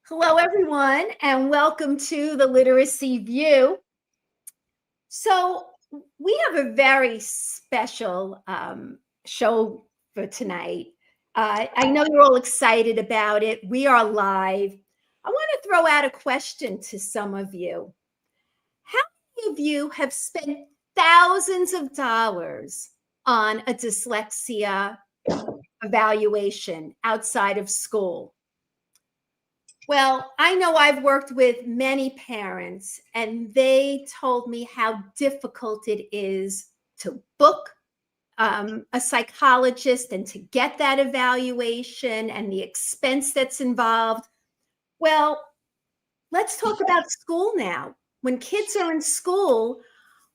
Hello, everyone, and welcome to the Literacy View. So, we have a very special show for tonight. I know you're all excited about it. We are live. I want to throw out a question to some of you. How many of you have spent thousands of dollars on a dyslexia evaluation outside of school? Well, I know I've worked with many parents, and they told me how difficult it is to book a psychologist and to get that evaluation and the expense that's involved. Well, let's talk about school now. When kids are in school,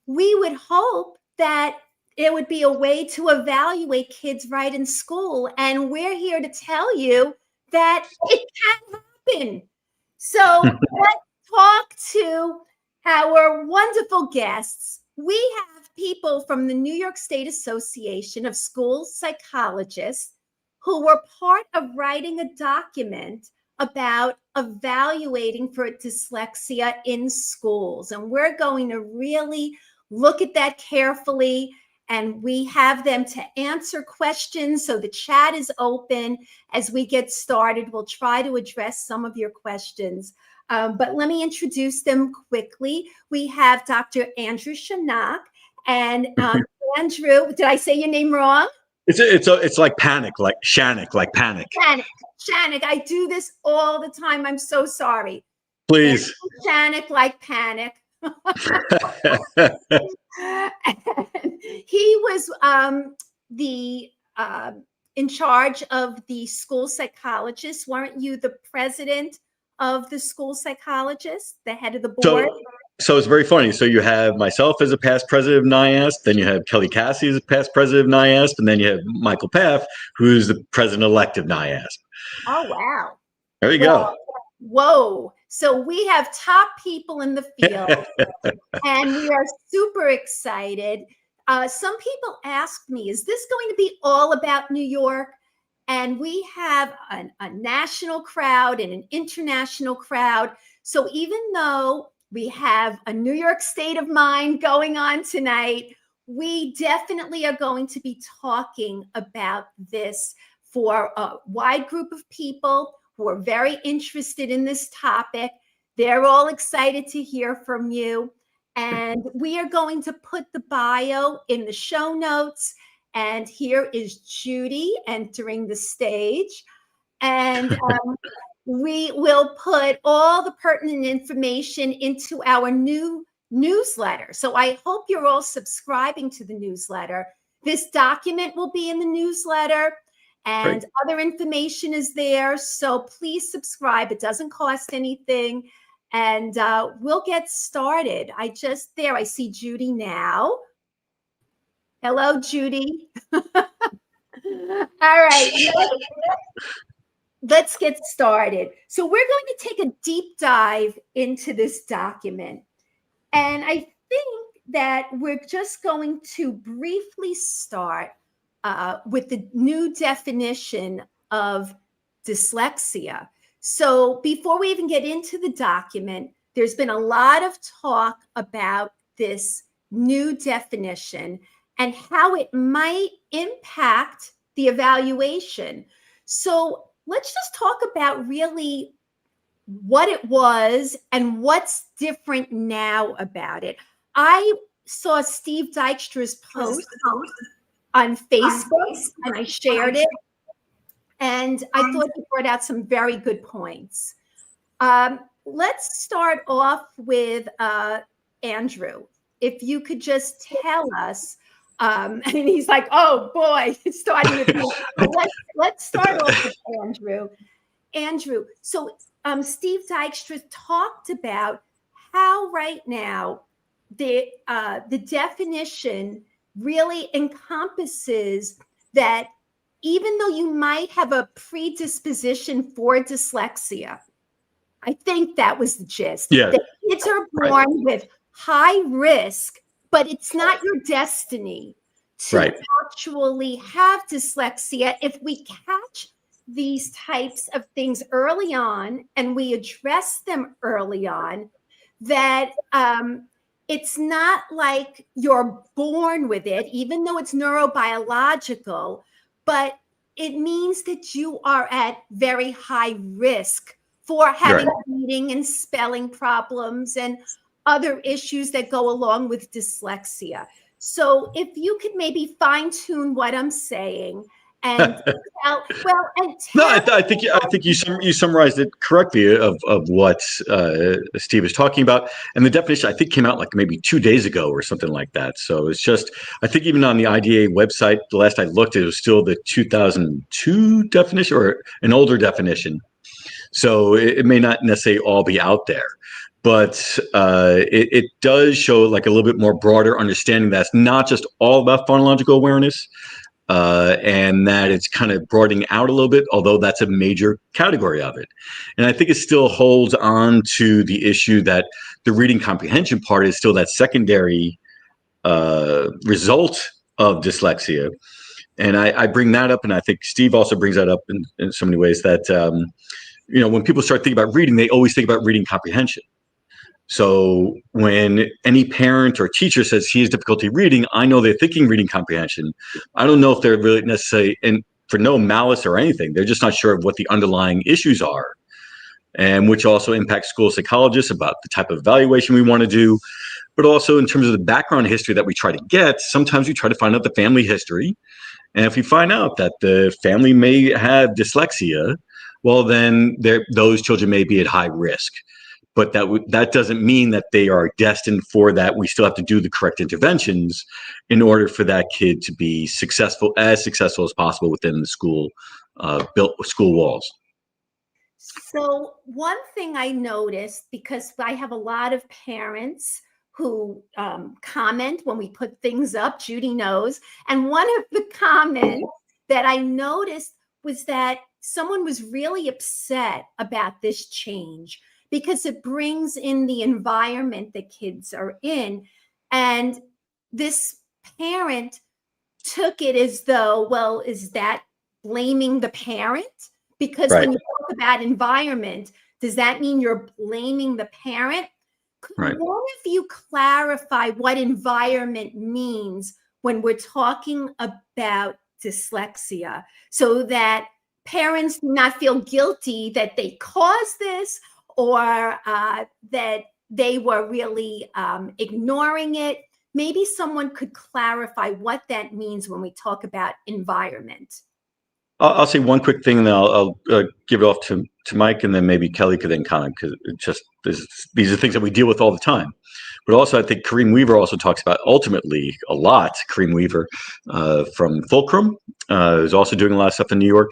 we would hope that it would be a way to evaluate kids right in school. And we're here to tell you that it can happen. So let's talk to our wonderful guests. We have people from the New York State Association of School Psychologists who were part of writing a document about evaluating for dyslexia in schools. And we're going to really look at that carefully. And we have them to answer questions. So the chat is open as we get started. We'll try to address some of your questions. But let me introduce them quickly. We have Dr. Andrew Shanak. And Andrew, did I say your name wrong? It's like panic, like Shanik, like panic. Shanik, I do this all the time. I'm so sorry. Please. Shanik, like panic. And he was in charge of the school psychologists. Weren't you the president of the school psychologists, the head of the board? So it's very funny. So you have myself as a past president of NIASP, then you have Kelly Cassie as a past president of NIASP, and then you have Michael Paff, who's the president-elect of NIASP. Oh, wow. There you go. Whoa. So we have top people in the field, and we are super excited. Some people asked me, is this going to be all about New York? And we have a national crowd and an international crowd. So even though we have a New York state of mind going on tonight, we definitely are going to be talking about this for a wide group of people who are very interested in this topic. They're all excited to hear from you. And we are going to put the bio in the show notes. And here is Judy entering the stage. And we will put all the pertinent information into our new newsletter. So I hope you're all subscribing to the newsletter. This document will be in the newsletter. And Great. Other information is there. So please subscribe. It doesn't cost anything. And we'll get started. I see Judy now. Hello, Judy. All right. Let's get started. So we're going to take a deep dive into this document. And I think that we're just going to briefly start with the new definition of dyslexia. So before we even get into the document, there's been a lot of talk about this new definition and how it might impact the evaluation. So let's just talk about really what it was and what's different now about it. I saw Steve Dykstra's post on Facebook, and I shared it. And I thought he brought out some very good points. Let's start off with Andrew. If you could just tell us, and he's like, oh boy, it's starting with me. Let's start off with Andrew. Andrew, so Steve Dykstra talked about how right now the definition really encompasses that even though you might have a predisposition for dyslexia, I think that was the gist. Yeah. That kids are born with high risk, but it's not your destiny to actually have dyslexia if we catch these types of things early on and we address them early on, that it's not like you're born with it, even though it's neurobiological, but it means that you are at very high risk for having Right. reading and spelling problems and other issues that go along with dyslexia. So if you could maybe fine tune what I'm saying and No, tell. I think you summarized it correctly of what Steve was talking about, and the definition I think came out like maybe 2 days ago or something like that. So it's just I think even on the IDA website, the last I looked, it was still the 2002 definition or an older definition. So it may not necessarily all be out there, but it does show like a little bit more broader understanding that's not just all about phonological awareness, and that it's kind of broadening out a little bit, although that's a major category of it. And I think it still holds on to the issue that the reading comprehension part is still that secondary result of dyslexia. And I bring that up, and I think Steve also brings that up in so many ways that, when people start thinking about reading, they always think about reading comprehension. So when any parent or teacher says he has difficulty reading, I know they're thinking reading comprehension. I don't know if they're really necessarily, and for no malice or anything, they're just not sure of what the underlying issues are, and which also impacts school psychologists about the type of evaluation we want to do. But also in terms of the background history that we try to get, sometimes we try to find out the family history. And if we find out that the family may have dyslexia, well, then those children may be at high risk. But that doesn't mean that they are destined for that. We still have to do the correct interventions in order for that kid to be successful as possible within the school built school walls. So one thing I noticed, because I have a lot of parents who comment when we put things up, Judy knows, and one of the comments that I noticed was that someone was really upset about this change because it brings in the environment that kids are in. And this parent took it as though, well, is that blaming the parent? Because Right. when you talk about environment, does that mean you're blaming the parent? Could Right. one of you clarify what environment means when we're talking about dyslexia, so that parents do not feel guilty that they caused this, or that they were really ignoring it? Maybe someone could clarify what that means when we talk about environment. I'll say one quick thing, and then I'll give it off to Mike, and then maybe Kelly could then comment, because these are things that we deal with all the time. But also, I think Kareem Weaver also talks about ultimately a lot. Kareem Weaver from Fulcrum is also doing a lot of stuff in New York.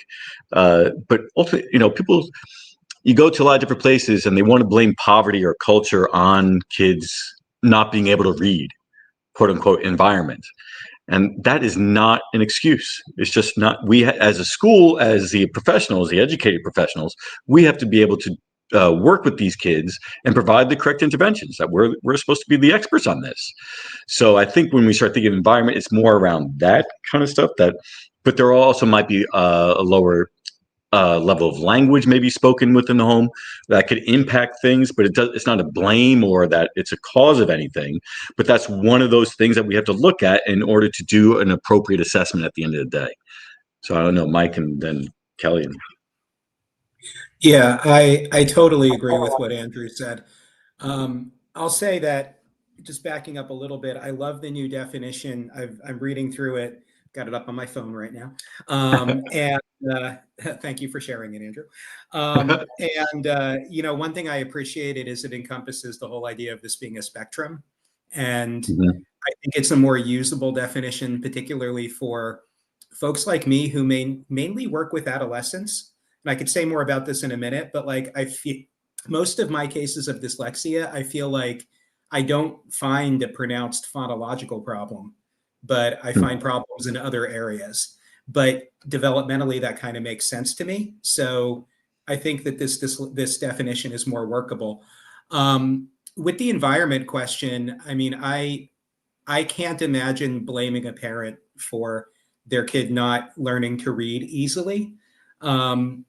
But ultimately, people, you go to a lot of different places and they want to blame poverty or culture on kids not being able to read, quote unquote, environment. And that is not an excuse. It's just not. We, as a school, as the professionals, the educated professionals, we have to be able to work with these kids and provide the correct interventions. That we're supposed to be the experts on this. So I think when we start thinking of environment, it's more around that kind of stuff. But there also might be a lower level of language maybe spoken within the home that could impact things, but it's not a blame or that it's a cause of anything. But that's one of those things that we have to look at in order to do an appropriate assessment at the end of the day. So I don't know, Mike, and then Kelly. Yeah, I totally agree with what Andrew said. I'll say that, just backing up a little bit, I love the new definition. I'm reading through it, got it up on my phone right now. And thank you for sharing it, Andrew. One thing I appreciated is it encompasses the whole idea of this being a spectrum. And I think it's a more usable definition, particularly for folks like me who mainly work with adolescents. And I could say more about this in a minute, but like I feel most of my cases of dyslexia, I feel like I don't find a pronounced phonological problem, but I find problems in other areas. But developmentally, that kind of makes sense to me. So I think that this definition is more workable. With the environment question, I mean, I can't imagine blaming a parent for their kid not learning to read easily. And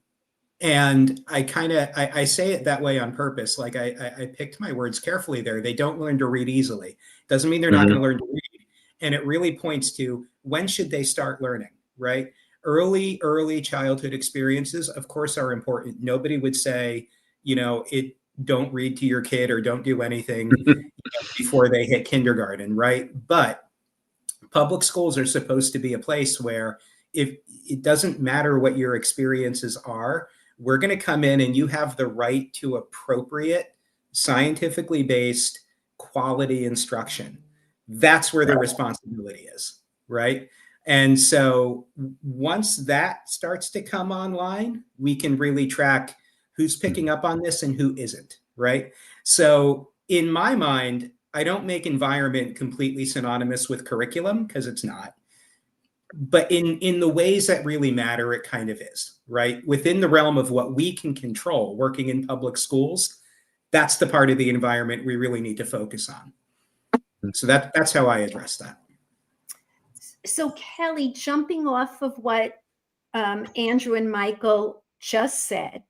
I say it that way on purpose. Like I picked my words carefully there. They don't learn to read easily. Doesn't mean they're not going to learn to read. And it really points to when should they start learning, right? Early childhood experiences, of course, are important. Nobody would say, don't read to your kid or don't do anything before they hit kindergarten, right? But public schools are supposed to be a place where if it doesn't matter what your experiences are, we're going to come in and you have the right to appropriate, scientifically based, quality instruction. That's where the responsibility is, right? And so once that starts to come online, we can really track who's picking up on this and who isn't, right? So in my mind, I don't make environment completely synonymous with curriculum because it's not. But in the ways that really matter, it kind of is, right? Within the realm of what we can control, working in public schools, that's the part of the environment we really need to focus on. So that's how I address that. So Kelly, jumping off of what Andrew and Michael just said,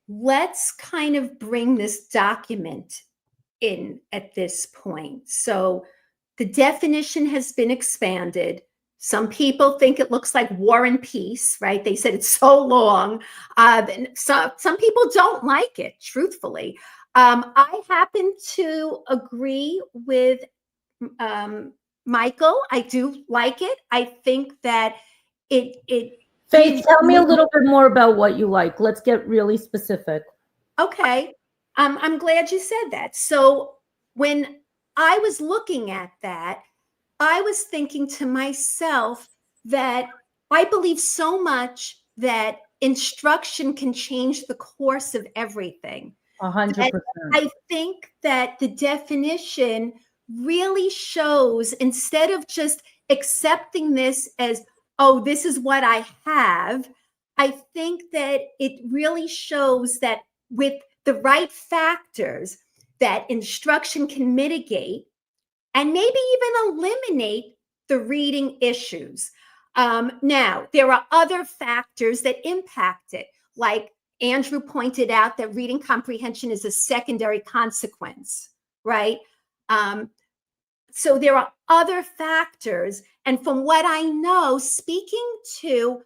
let's kind of bring this document in at this point. So the definition has been expanded. Some people think it looks like War and Peace, right? They said it's so long. Some people don't like it, truthfully. I happen to agree with Michael. I do like it. I think that it Faith, tell me a little bit more about what you like. Let's get really specific. Okay. I'm glad you said that. So when I was looking at that, I was thinking to myself that I believe so much that instruction can change the course of everything. 100%. I think that the definition really shows, instead of just accepting this as, oh, this is what I have, I think that it really shows that with the right factors, that instruction can mitigate and maybe even eliminate the reading issues. Now, there are other factors that impact it, like Andrew pointed out that reading comprehension is a secondary consequence, right? So there are other factors. And from what I know, speaking to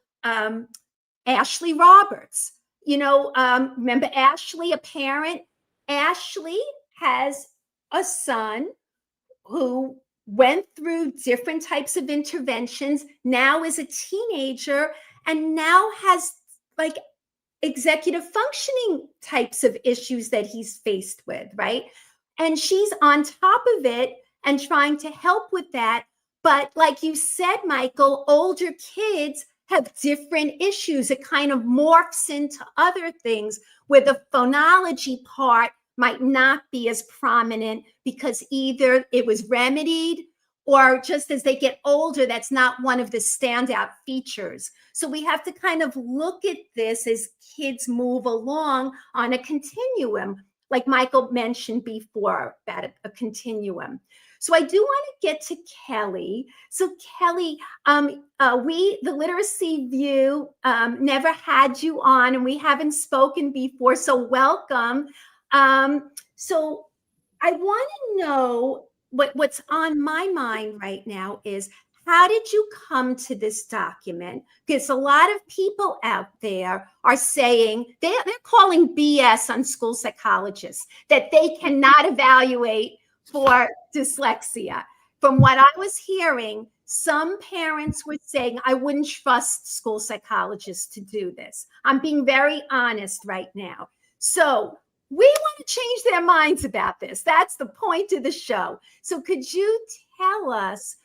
Ashley Roberts, remember Ashley, a parent? Ashley has a son who went through different types of interventions, now is a teenager, and now has like executive functioning types of issues that he's faced with, right? And she's on top of it and trying to help with that. But like you said, Michael, older kids have different issues. It kind of morphs into other things where the phonology part might not be as prominent because either it was remedied or just as they get older, that's not one of the standout features. So we have to kind of look at this as kids move along on a continuum, like Michael mentioned before, about a continuum. So I do want to get to Kelly. So Kelly, the Literacy View, never had you on and we haven't spoken before, so welcome. So I want to know what's on my mind right now is, how did you come to this document? Because a lot of people out there are saying, they're calling BS on school psychologists, that they cannot evaluate for dyslexia. From what I was hearing, some parents were saying, I wouldn't trust school psychologists to do this. I'm being very honest right now. So we want to change their minds about this. That's the point of the show. So could you tell us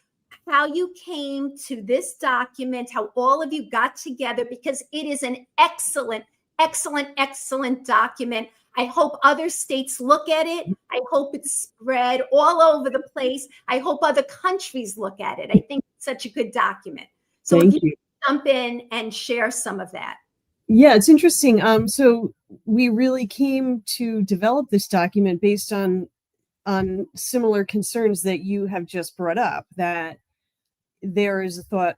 how you came to this document, how all of you got together, because it is an excellent, excellent, excellent document. I hope other states look at it. I hope it's spread all over the place. I hope other countries look at it. I think it's such a good document. So if you jump in and share some of that. Yeah, it's interesting. So we really came to develop this document based on similar concerns that you have just brought up, that there is a thought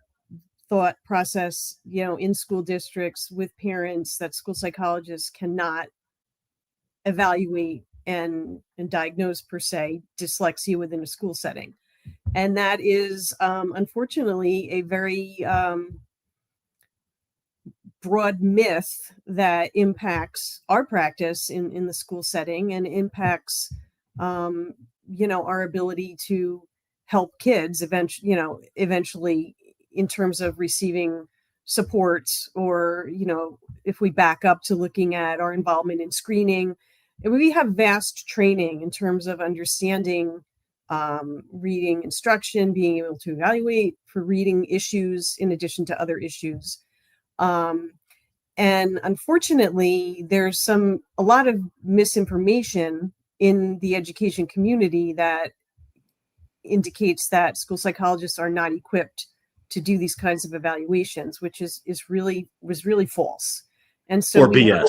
thought process, in school districts with parents, that school psychologists cannot evaluate and diagnose per se dyslexia within a school setting. And that is unfortunately a very broad myth that impacts our practice in the school setting, and impacts our ability to help kids eventually in terms of receiving support, or if we back up to looking at our involvement in screening, we have vast training in terms of understanding reading instruction, being able to evaluate for reading issues in addition to other issues. And unfortunately, there's a lot of misinformation in the education community that indicates that school psychologists are not equipped to do these kinds of evaluations, which was really false. And so, or BS.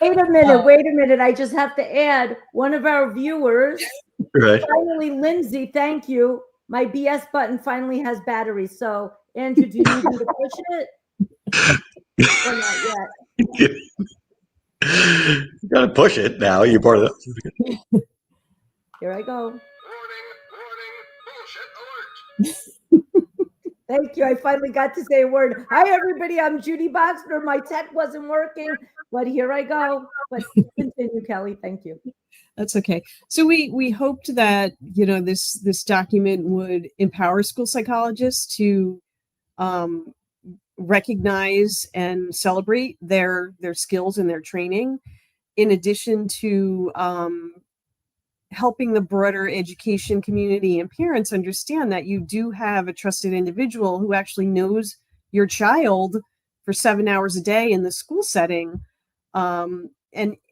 Wait a minute. I just have to add, one of our viewers, Right. finally, Lindsay, thank you. My BS button finally has batteries. So, Andrew, do you need me to push it? Or not yet? You gotta push it now. You're part of it. Here I go. Warning, bullshit alert. Thank you. I finally got to say a word. Hi, everybody. I'm Judy Boxner. My tech wasn't working, but here I go. But continue, Kelly. Thank you. That's okay. So we hoped that this document would empower school psychologists to recognize and celebrate their skills and their training, in addition to helping the broader education community and parents understand that you do have a trusted individual who actually knows your child for 7 hours a day in the school setting, and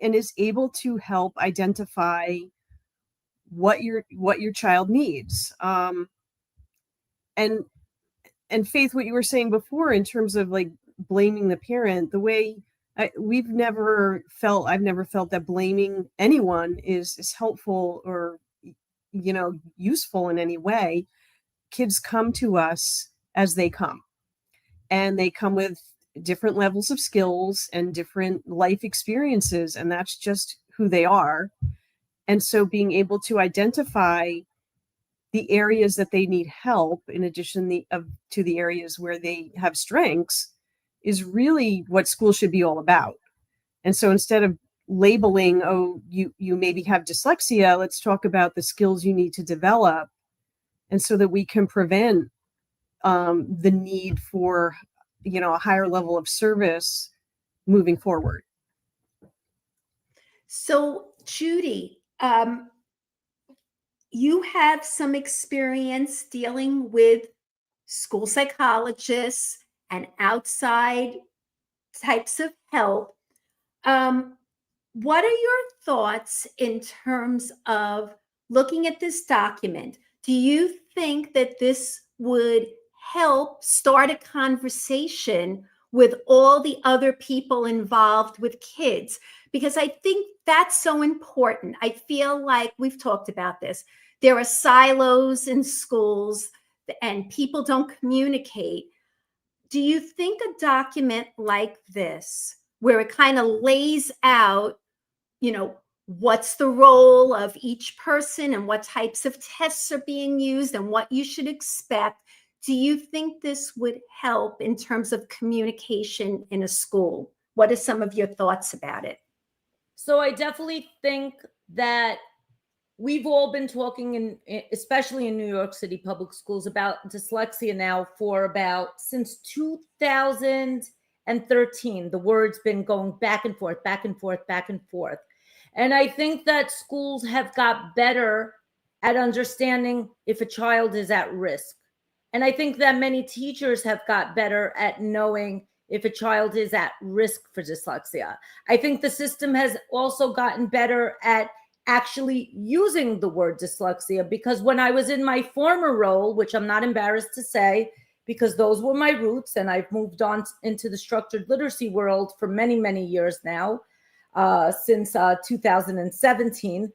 is able to help identify what your child needs. And Faith, what you were saying before in terms of like blaming the parent, the way I've never felt that blaming anyone is helpful or useful in any way. Kids come to us as they come, and they come with different levels of skills and different life experiences, and that's just who they are. And so being able to identify the areas that they need help, in addition to the areas where they have strengths, is really what school should be all about. And so instead of labeling, oh, you maybe have dyslexia, let's talk about the skills you need to develop, and so that we can prevent the need for a higher level of service moving forward. So, Judy, you have some experience dealing with school psychologists and outside types of help. What are your thoughts in terms of looking at this document? Do you think that this would help start a conversation with all the other people involved with kids? Because I think that's so important. I feel like we've talked about this. There are silos in schools and people don't communicate. Do you think a document like this, where it kind of lays out, what's the role of each person and what types of tests are being used and what you should expect, do you think this would help in terms of communication in a school? What are some of your thoughts about it? So I definitely think that we've all been talking, especially in New York City public schools, about dyslexia now since 2013. The word's been going back and forth, back and forth, back and forth. And I think that schools have got better at understanding if a child is at risk. And I think that many teachers have got better at knowing if a child is at risk for dyslexia. I think the system has also gotten better at actually using the word dyslexia, because when I was in my former role, which I'm not embarrassed to say, because those were my roots, and I've moved on into the structured literacy world for many, many years now, since 2017,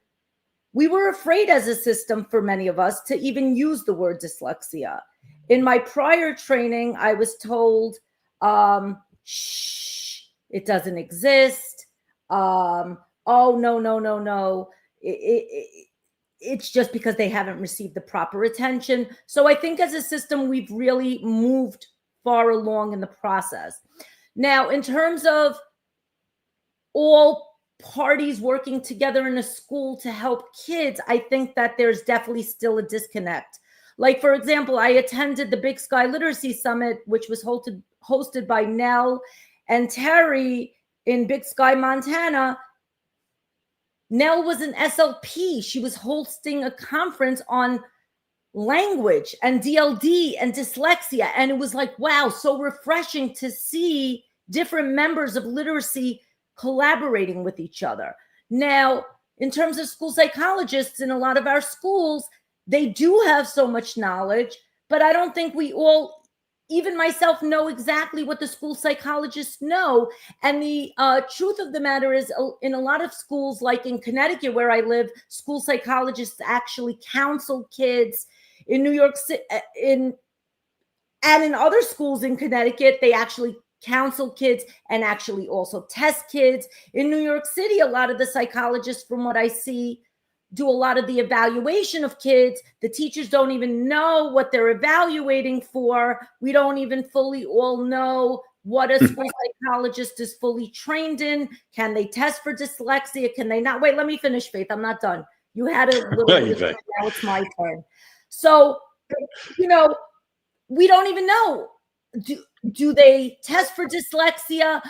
we were afraid as a system, for many of us, to even use the word dyslexia. In my prior training, I was told, shh, it doesn't exist. Oh, no, no, no, no. It's just because they haven't received the proper attention. So I think as a system, we've really moved far along in the process. Now, in terms of all parties working together in a school to help kids, I think that there's definitely still a disconnect. Like, for example, I attended the Big Sky Literacy Summit, which was hosted by Nell and Terry in Big Sky, Montana. Nell was an SLP. She was hosting a conference on language and DLD and dyslexia. And it was like, wow, so refreshing to see different members of literacy collaborating with each other. Now, in terms of school psychologists in a lot of our schools, they do have so much knowledge, but I don't think we all, even myself, know exactly what the school psychologists know. And the truth of the matter is, in a lot of schools, like in Connecticut, where I live, school psychologists actually counsel kids. In New York City, and in other schools in Connecticut, they actually counsel kids and actually also test kids. In New York City, a lot of the psychologists, from what I see, do a lot of the evaluation of kids. The teachers don't even know what they're evaluating for. We don't even fully all know what a school psychologist is fully trained in. Can they test for dyslexia? Can they not? Wait, let me finish, Faith. I'm not done. You had a little bit. Now it's my turn. So, you know, we don't even know. Do they test for dyslexia?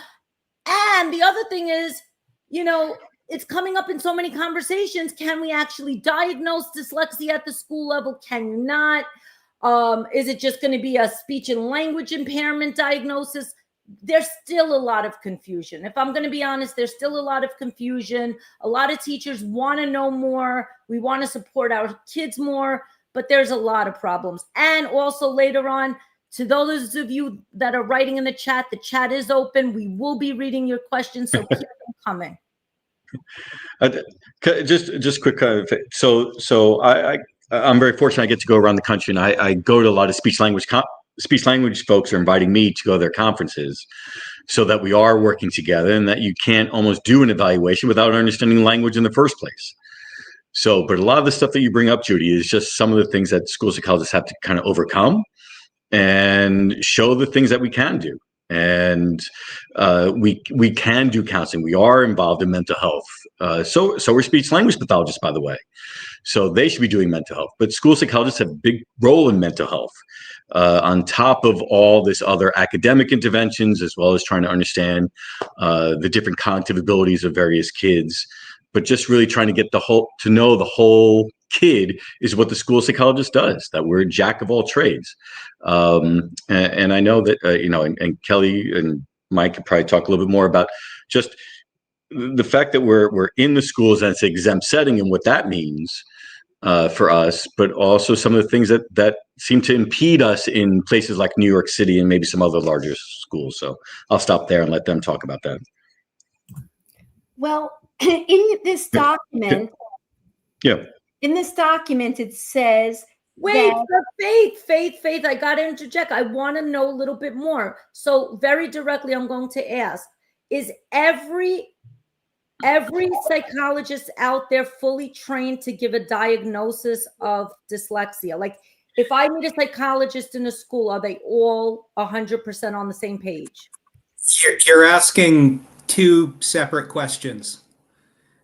And the other thing is, you know, it's coming up in so many conversations. Can we actually diagnose dyslexia at the school level? Can you not? Is it just going to be a speech and language impairment diagnosis? There's still a lot of confusion. If I'm going to be honest, there's still a lot of confusion. A lot of teachers want to know more. We want to support our kids more, but there's a lot of problems. And also later on, to those of you that are writing in the chat is open. We will be reading your questions, so keep them coming. Just quick. So I'm very fortunate. I get to go around the country, and I go to a lot of speech language folks are inviting me to go to their conferences, so that we are working together, and that you can't almost do an evaluation without understanding language in the first place. So, but a lot of the stuff that you bring up, Judy, is just some of the things that school psychologists have to kind of overcome and show the things that we can do. And we can do counseling. We are involved in mental health. So we're speech language pathologists, by the way. So they should be doing mental health. But school psychologists have a big role in mental health, on top of all this other academic interventions, as well as trying to understand the different cognitive abilities of various kids. But just really trying to get to know the whole kid is what the school psychologist does, that we're a jack of all trades. And I know that, and Kelly and Mike could probably talk a little bit more about just the fact that we're in the schools and it's an exempt setting and what that means for us, but also some of the things that seem to impede us in places like New York City and maybe some other larger schools. So I'll stop there and let them talk about that. Well, in this document, it says, wait, Faith, I got to interject. I want to know a little bit more. So very directly, I'm going to ask, is every psychologist out there fully trained to give a diagnosis of dyslexia? Like, if I meet a psychologist in a school, are they all 100% on the same page? You're asking two separate questions.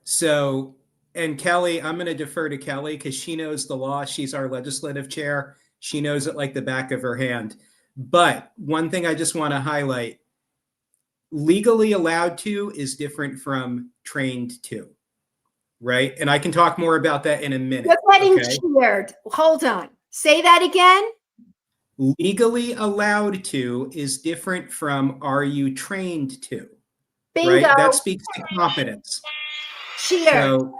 So, and Kelly, I'm going to defer to Kelly because she knows the law. She's our legislative chair. She knows it like the back of her hand. But one thing I just want to highlight, legally allowed to is different from trained to, right? And I can talk more about that in a minute. You're getting cheered. Hold on. Say that again. Legally allowed to is different from are you trained to? Bingo. Right? That speaks to competence. Cheer. So,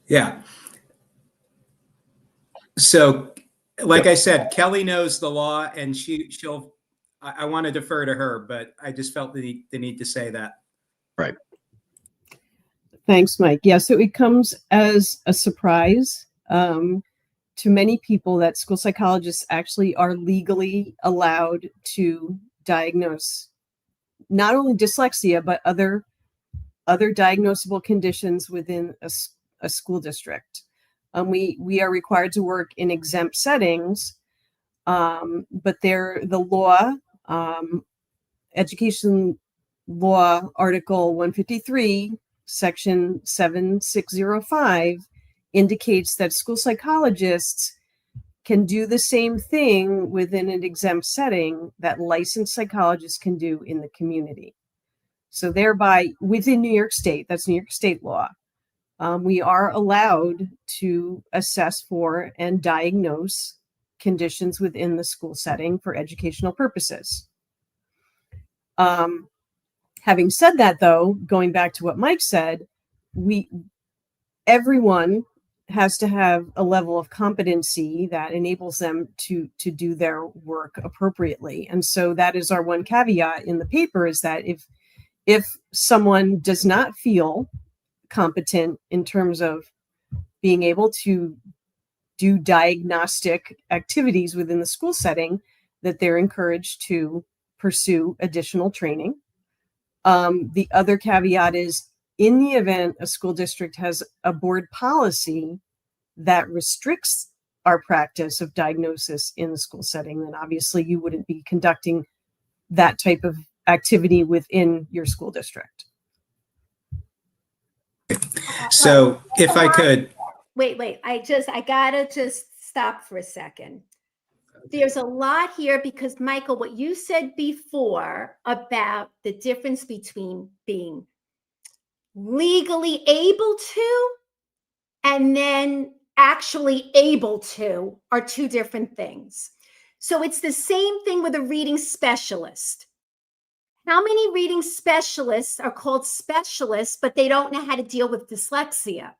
yeah. So, like I said, Kelly knows the law, and she'll. I want to defer to her, but I just felt the need to say that. Right. Thanks, Mike. Yeah, so it comes as a surprise to many people that school psychologists actually are legally allowed to diagnose not only dyslexia, but other diagnosable conditions within a school district. We are required to work in exempt settings, but the law, Education Law Article 153, Section 7605, indicates that school psychologists can do the same thing within an exempt setting that licensed psychologists can do in the community. So thereby, within New York State, that's New York State law, we are allowed to assess for and diagnose conditions within the school setting for educational purposes. Having said that, though, going back to what Mike said, everyone has to have a level of competency that enables them to do their work appropriately. And so that is our one caveat in the paper, is that if someone does not feel competent in terms of being able to do diagnostic activities within the school setting, that they're encouraged to pursue additional training. The other caveat is, in the event a school district has a board policy that restricts our practice of diagnosis in the school setting, then obviously you wouldn't be conducting that type of activity within your school district. So if I could. Wait, I gotta just stop for a second. There's a lot here because, Michael, what you said before about the difference between being legally able to and then actually able to are two different things. So it's the same thing with a reading specialist. How many reading specialists are called specialists, but they don't know how to deal with dyslexia?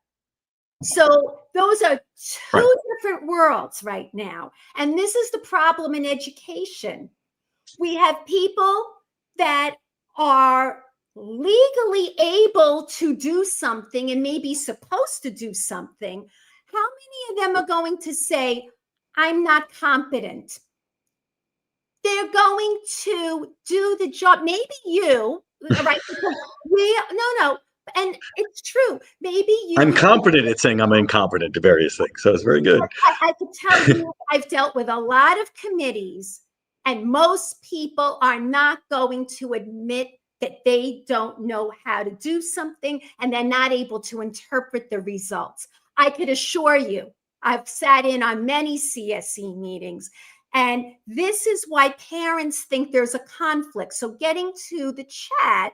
So those are two different worlds right now. And this is the problem in education. We have people that are legally able to do something and maybe supposed to do something. How many of them are going to say, I'm not competent? They're going to do the job. Maybe you, right? No. And it's true. Maybe you. I'm confident at saying I'm incompetent to various things. So it's very good. I could tell you, I've dealt with a lot of committees, and most people are not going to admit that they don't know how to do something and they're not able to interpret the results. I could assure you, I've sat in on many CSE meetings, and this is why parents think there's a conflict. So getting to the chat,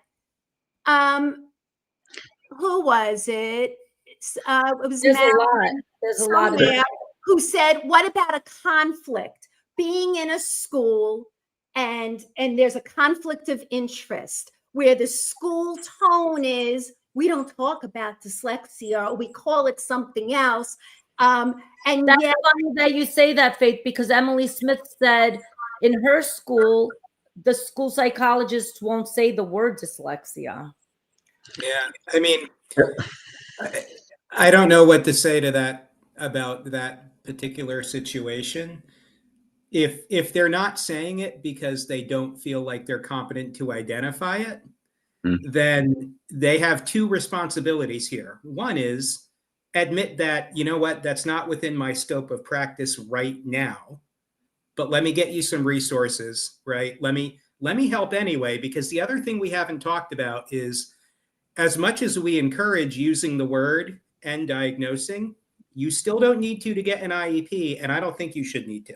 who was it? It was Madeline. There's a lot of who said, what about a conflict? Being in a school and there's a conflict of interest where the school tone is, we don't talk about dyslexia, or we call it something else. And that's funny that you say that, Faith, because Emily Smith said in her school, the school psychologists won't say the word dyslexia. Yeah, I mean, I don't know what to say to that about that particular situation. If they're not saying it because they don't feel like they're competent to identify it, then they have two responsibilities here. One is admit that, you know what, that's not within my scope of practice right now, but let me get you some resources, right? Let me help anyway, because the other thing we haven't talked about is, as much as we encourage using the word and diagnosing, you still don't need to get an IEP, and I don't think you should need to,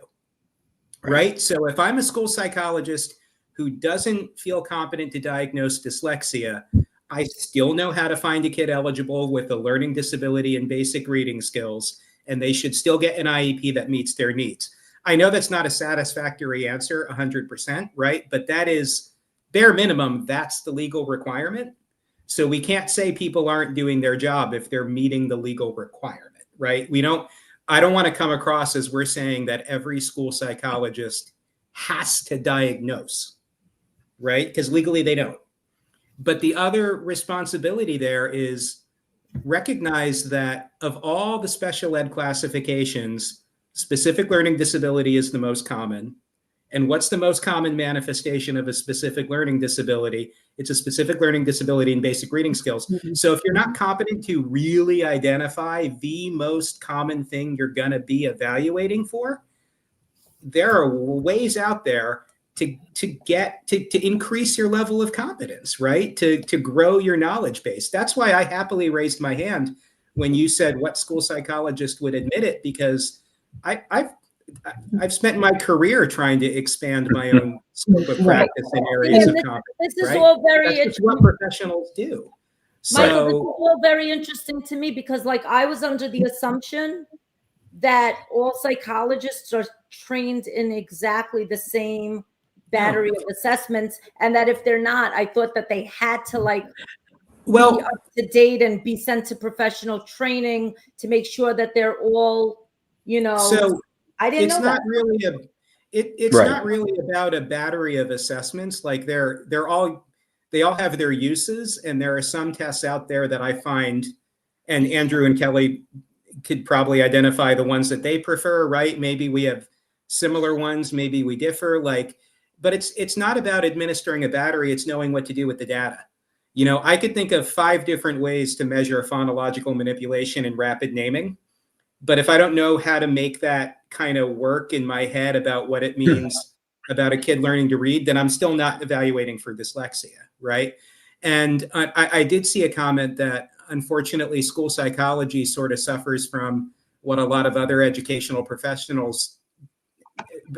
right? So if I'm a school psychologist who doesn't feel competent to diagnose dyslexia, I still know how to find a kid eligible with a learning disability and basic reading skills, and they should still get an IEP that meets their needs. I know that's not a satisfactory answer 100%, right? But that is bare minimum, that's the legal requirement. So we can't say people aren't doing their job if they're meeting the legal requirement, right? I don't want to come across as we're saying that every school psychologist has to diagnose, right? Because legally they don't. But the other responsibility there is recognize that of all the special ed classifications, specific learning disability is the most common. And what's the most common manifestation of a specific learning disability? It's a specific learning disability in basic reading skills. So if you're not competent to really identify the most common thing you're going to be evaluating for, there are ways out there to increase your level of competence, right? To grow your knowledge base. That's why I happily raised my hand when you said what school psychologist would admit it, because I've spent my career trying to expand my own scope of practice in areas of competence. This is all very interesting. What professionals do. Michael, this is all very interesting to me because, like, I was under the assumption that all psychologists are trained in exactly the same battery of assessments, and that if they're not, I thought that they had to be up to date and be sent to professional training to make sure that they're all, So I didn't know not that. really it's right. Not really about a battery of assessments. Like they all have their uses, and there are some tests out there that I find, and Andrew and Kelly could probably identify the ones that they prefer, right? Maybe we have similar ones, maybe we differ, but it's not about administering a battery, it's knowing what to do with the data. I could think of 5 different ways to measure phonological manipulation and rapid naming. But if I don't know how to make that kind of work in my head about what it means about a kid learning to read, then I'm still not evaluating for dyslexia, right? And I did see a comment that unfortunately school psychology sort of suffers from what a lot of other educational professionals,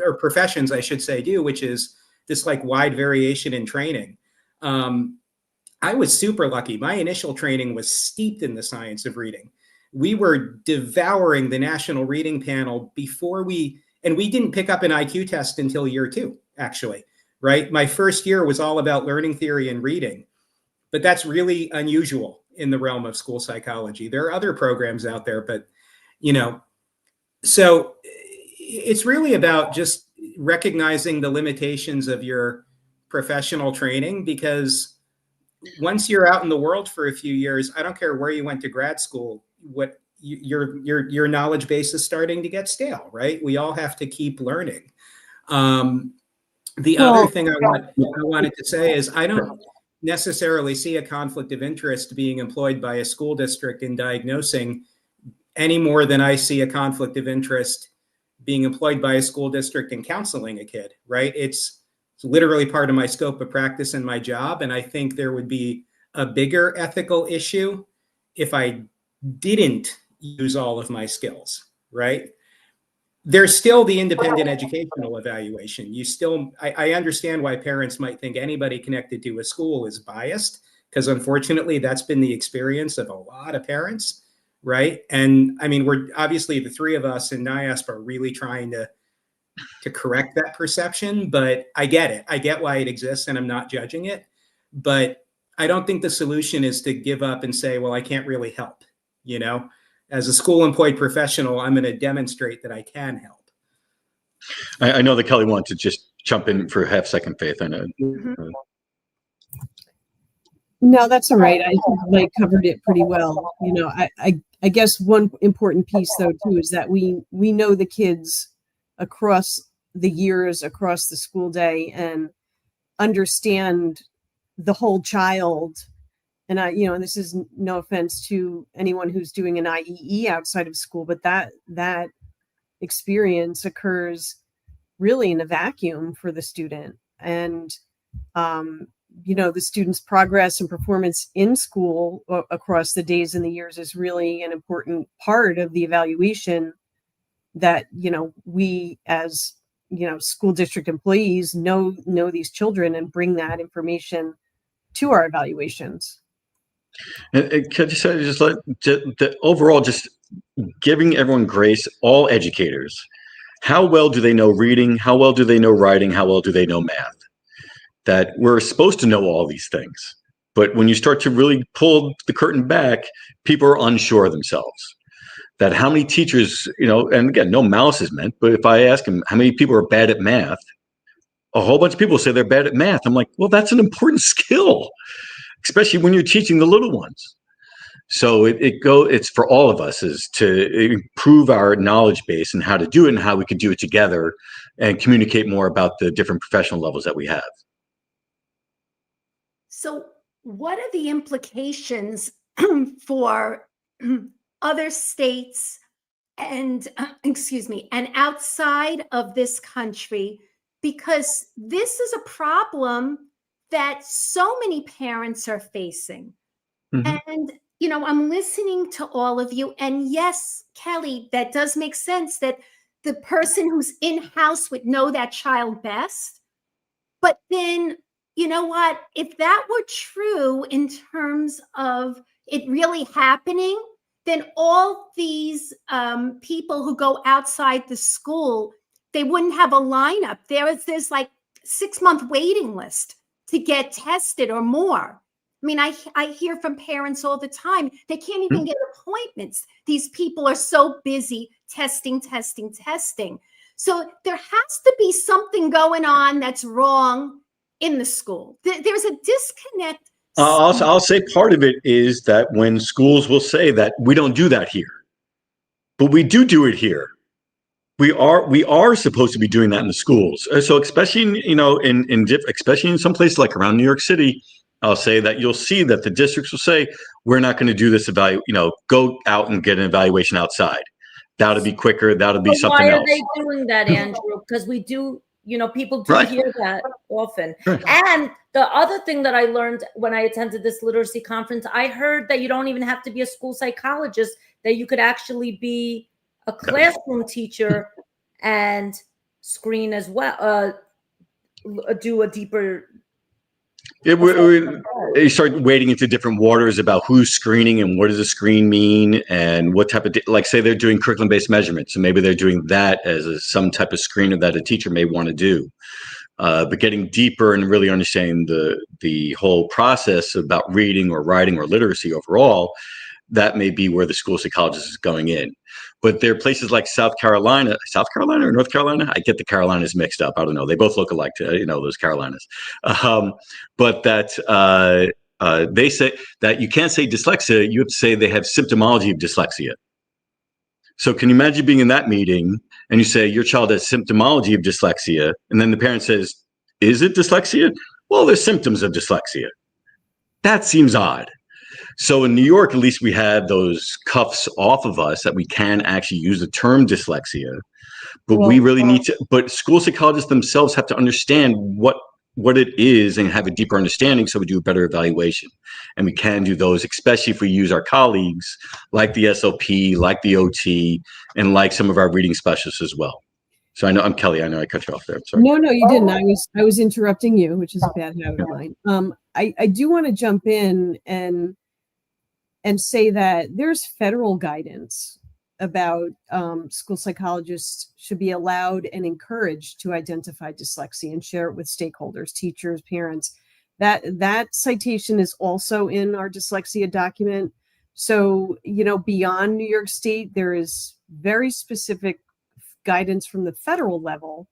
or professions I should say, do, which is this wide variation in training. I was super lucky. My initial training was steeped in the science of reading. We were devouring the National Reading Panel and we didn't pick up an IQ test until year 2, actually, right? My first year was all about learning theory and reading, but that's really unusual in the realm of school psychology. There are other programs out there, but, so it's really about just recognizing the limitations of your professional training, because once you're out in the world for a few years, I don't care where you went to grad school, what your knowledge base is starting to get stale, right? We all have to keep learning. The other thing I wanted to say is I don't necessarily see a conflict of interest being employed by a school district in diagnosing any more than I see a conflict of interest being employed by a school district in counseling a kid, right? It's literally part of my scope of practice and my job. And I think there would be a bigger ethical issue if I didn't use all of my skills, right? There's still the independent educational evaluation. I understand why parents might think anybody connected to a school is biased, because unfortunately that's been the experience of a lot of parents, right? And I mean, we're obviously, the 3 of us in NIASP are really trying to correct that perception, but I get it. I get why it exists, and I'm not judging it. But I don't think the solution is to give up and say, well, I can't really help. As a school employed professional, I'm going to demonstrate that I can help. I know that Kelly wanted to just jump in for a half second, Faith. I know. No, that's all right. I think Blake covered it pretty well. I guess one important piece though too is that we know the kids across the years, across the school day, and understand the whole child. And and this is no offense to anyone who's doing an IEE outside of school, but that experience occurs really in a vacuum for the student. And the student's progress and performance in school across the days and the years is really an important part of the evaluation that, we as, school district employees know these children and bring that information to our evaluations. And could you say the overall, just giving everyone grace, all educators, how well do they know reading? How well do they know writing? How well do they know math? That we're supposed to know all these things. But when you start to really pull the curtain back, people are unsure of themselves. That how many teachers, and again, no malice is meant, but if I ask them how many people are bad at math, a whole bunch of people say they're bad at math. I'm like, well, that's an important skill, especially when you're teaching the little ones. So it's for all of us is to improve our knowledge base and how to do it and how we could do it together and communicate more about the different professional levels that we have. So what are the implications for other states and and outside of this country? Because this is a problem that so many parents are facing. Mm-hmm. And, I'm listening to all of you. And yes, Kelly, that does make sense that the person who's in-house would know that child best. But then, you know what? If that were true in terms of it really happening, then all these people who go outside the school, they wouldn't have a lineup. There's like 6-month waiting list to get tested or more. I mean, I hear from parents all the time, they can't even get appointments. These people are so busy testing. So there has to be something going on that's wrong in the school. There's a disconnect. I'll say part of it is that when schools will say that we don't do that here, but we do it here. We are supposed to be doing that in the schools. So especially especially in some places like around New York City, I'll say that you'll see that the districts will say we're not going to do this go out and get an evaluation outside. That'll be quicker. That'll be something else. Why are they doing that, Andrew? Because we do, people do Right. hear that often. Right. And the other thing that I learned when I attended this literacy conference, I heard that you don't even have to be a school psychologist, that you could actually be a classroom teacher and screen as well, do a deeper. You start wading into different waters about who's screening and what does a screen mean and what type of, like say they're doing curriculum-based measurements. So maybe they're doing that as some type of screener that a teacher may want to do. But getting deeper and really understanding the whole process about reading or writing or literacy overall, that may be where the school psychologist is going in. But there are places like South Carolina or North Carolina. I get the Carolinas mixed up. I don't know. They both look alike, those Carolinas. But that they say that you can't say dyslexia. You have to say they have symptomology of dyslexia. So can you imagine being in that meeting and you say your child has symptomology of dyslexia, and then the parent says, "Is it dyslexia?" Well, there's symptoms of dyslexia. That seems odd. So in New York, at least we have those cuffs off of us that we can actually use the term dyslexia, but we really need to, but school psychologists themselves have to understand what it is and have a deeper understanding so we do a better evaluation. And we can do those, especially if we use our colleagues like the SLP, like the OT, and like some of our reading specialists as well. So I know I'm Kelly. I know I cut you off there. I'm sorry. No, you didn't. I was interrupting you, which is a bad habit of mine. I do want to jump in and say that there's federal guidance about school psychologists should be allowed and encouraged to identify dyslexia and share it with stakeholders, teachers, parents. That citation is also in our dyslexia document. So, beyond New York State, there is very specific guidance from the federal level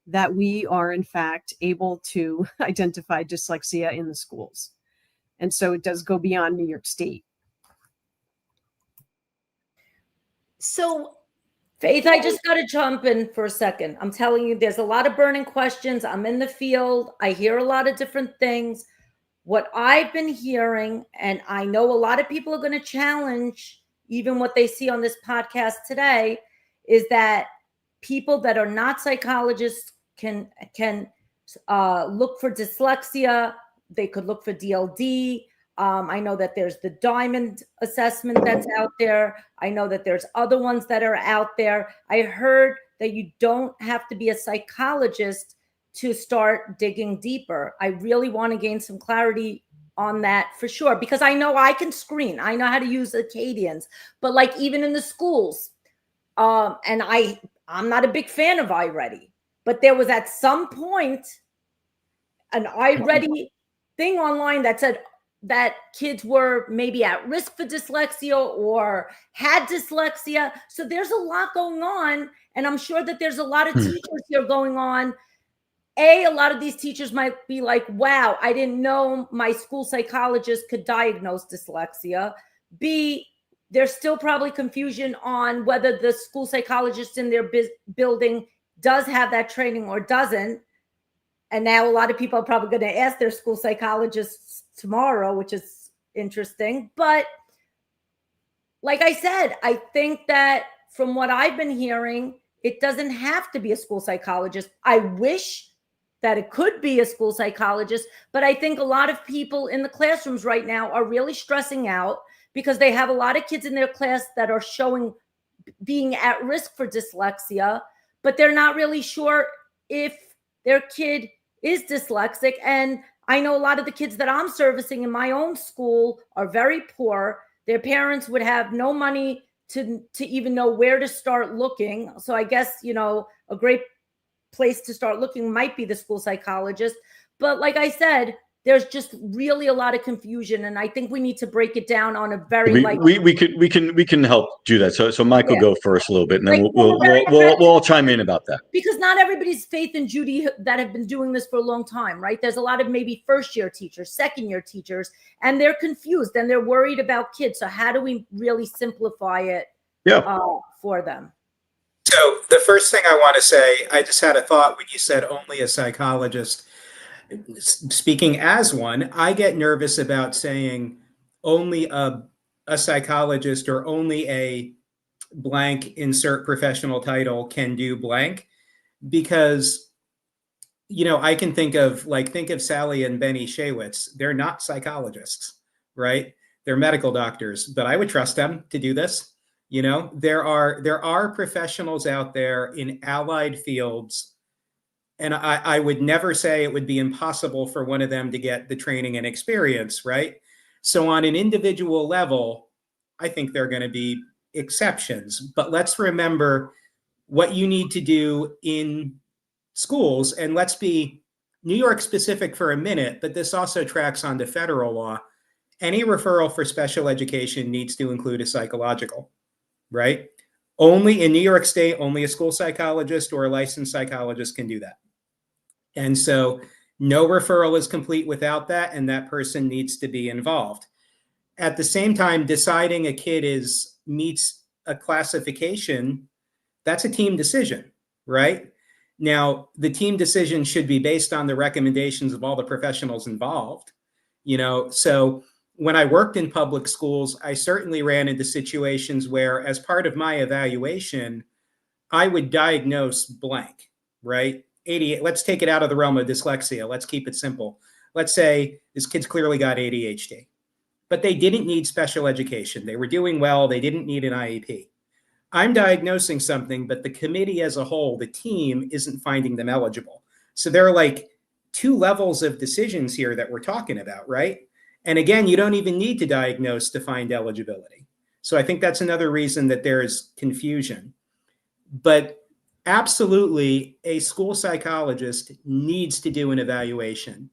that we are in fact able to identify dyslexia in the schools. And so it does go beyond New York State. So, Faith, I just got to jump in for a second. I'm telling you, there's a lot of burning questions. I'm in the field. I hear a lot of different things. What I've been hearing, and I know a lot of people are going to challenge even what they see on this podcast today, is that people that are not psychologists can look for dyslexia. They could look for DLD. I know that there's the Diamond assessment that's out there. I know that there's other ones that are out there. I heard that you don't have to be a psychologist to start digging deeper. I really want to gain some clarity on that for sure, because I know I can screen. I know how to use Acadians, but like even in the schools, and I'm not a big fan of iReady, but there was at some point an iReady thing online that said that kids were maybe at risk for dyslexia or had dyslexia. So there's a lot going on. And I'm sure that there's a lot of teachers here going on. A lot of these teachers might be like, wow, I didn't know my school psychologist could diagnose dyslexia. B, there's still probably confusion on whether the school psychologist in their building does have that training or doesn't. And now a lot of people are probably going to ask their school psychologists tomorrow, which is interesting. But like I said, I think that from what I've been hearing, it doesn't have to be a school psychologist. I wish that it could be a school psychologist, but I think a lot of people in the classrooms right now are really stressing out because they have a lot of kids in their class that are showing being at risk for dyslexia, but they're not really sure if their kid is dyslexic. And I know a lot of the kids that I'm servicing in my own school are very poor. Their parents would have no money to even know where to start looking. So I guess, you know, a great place to start looking might be the school psychologist. But like I said, there's just really a lot of confusion, and I think we need to break it down on a very we can help do that. So Michael, go first a little bit, and then we'll all chime in about that. Because not everybody's Faith and Judy that have been doing this for a long time, right? There's a lot of maybe first-year teachers, second-year teachers, and they're confused and they're worried about kids. So how do we really simplify it for them? So the first thing I want to say, I just had a thought when you said only a psychologist. Speaking as one, I get nervous about saying only a psychologist or only a blank insert professional title can do blank, because, you know, I can think of Sally and Benny Shaywitz. They're not psychologists, right? They're medical doctors, but I would trust them to do this. You know, there are professionals out there in allied fields, and I would never say it would be impossible for one of them to get the training and experience, right? So on an individual level, I think there are going to be exceptions. But let's remember what you need to do in schools, and let's be New York specific for a minute, but this also tracks onto federal law. Any referral for special education needs to include a psychological, right? Only in New York State, only a school psychologist or a licensed psychologist can do that. And so no referral is complete without that, and that person needs to be involved. At the same time, deciding a kid meets a classification, that's a team decision, right? Now, the team decision should be based on the recommendations of all the professionals involved. You know, so when I worked in public schools, I certainly ran into situations where, as part of my evaluation, I would diagnose blank, right? 88, let's take it out of the realm of dyslexia. Let's keep it simple. Let's say this kid's clearly got ADHD, but they didn't need special education. They were doing well. They didn't need an IEP. I'm diagnosing something, but the committee as a whole, the team, isn't finding them eligible. So there are like two levels of decisions here that we're talking about, right? And again, you don't even need to diagnose to find eligibility. So I think that's another reason that there's confusion. But absolutely, a school psychologist needs to do an evaluation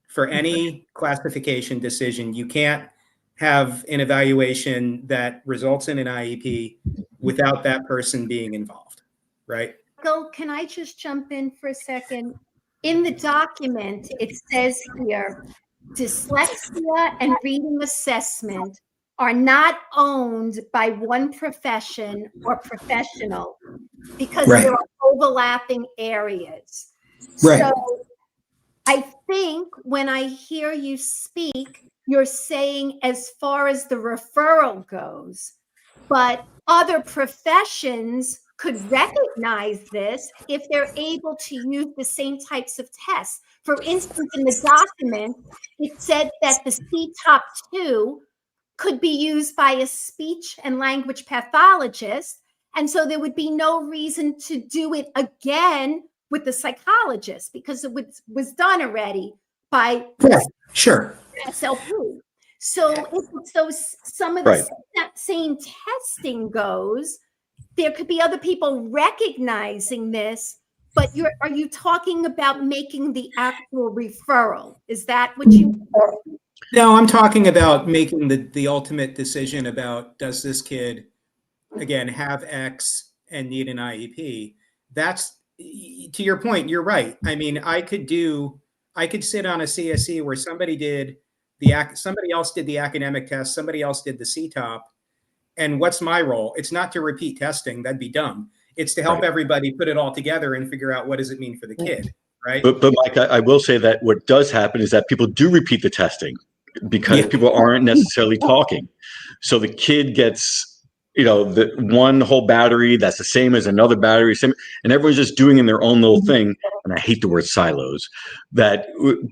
for any classification decision. You can't have an evaluation that results in an IEP without that person being involved, right? Michael, can I just jump in for a second? In the document, it says here, dyslexia and reading assessment are not owned by one profession or professional because there are overlapping areas. Right. So I think when I hear you speak, you're saying as far as the referral goes, but other professions could recognize this if they're able to use the same types of tests. For instance, in the document, it said that the CTOP 2 could be used by a speech and language pathologist. And so there would be no reason to do it again with the psychologist because it was done already by SLP. So if some of the same testing goes, there could be other people recognizing this, but are you talking about making the actual referral? Is that what you? No, I'm talking about making the ultimate decision about, does this kid, again, have X and need an IEP? That's, to your point, you're right. I mean, I could sit on a CSE where somebody did somebody else did the academic test, somebody else did the CTOP, and what's my role? It's not to repeat testing. That'd be dumb. It's to help everybody put it all together and figure out what does it mean for the kid, right? But Mike, I will say that what does happen is that people do repeat the testing because people aren't necessarily talking. So the kid gets, the one whole battery that's the same as another battery, and everyone's just doing in their own little thing. And I hate the word silos. But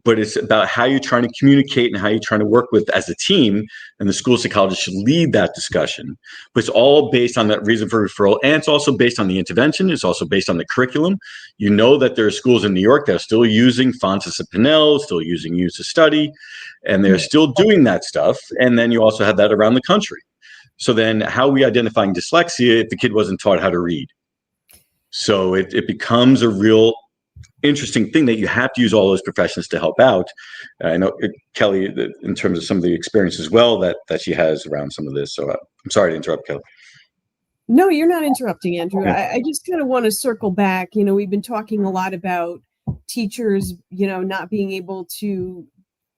it's about how you're trying to communicate and how you're trying to work with as a team. And the school psychologist should lead that discussion. But it's all based on that reason for referral, and it's also based on the intervention. It's also based on the curriculum. You know that there are schools in New York that are still using Fontes and Pinnell, still using Use of Study, and they're still doing that stuff. And then you also have that around the country. So then how are we identifying dyslexia if the kid wasn't taught how to read? So it becomes a real interesting thing that you have to use all those professions to help out. I know Kelly, in terms of some of the experience as well that she has around some of this. So I'm sorry to interrupt, Kelly. No, you're not interrupting, Andrew. I just kind of want to circle back. We've been talking a lot about teachers, not being able to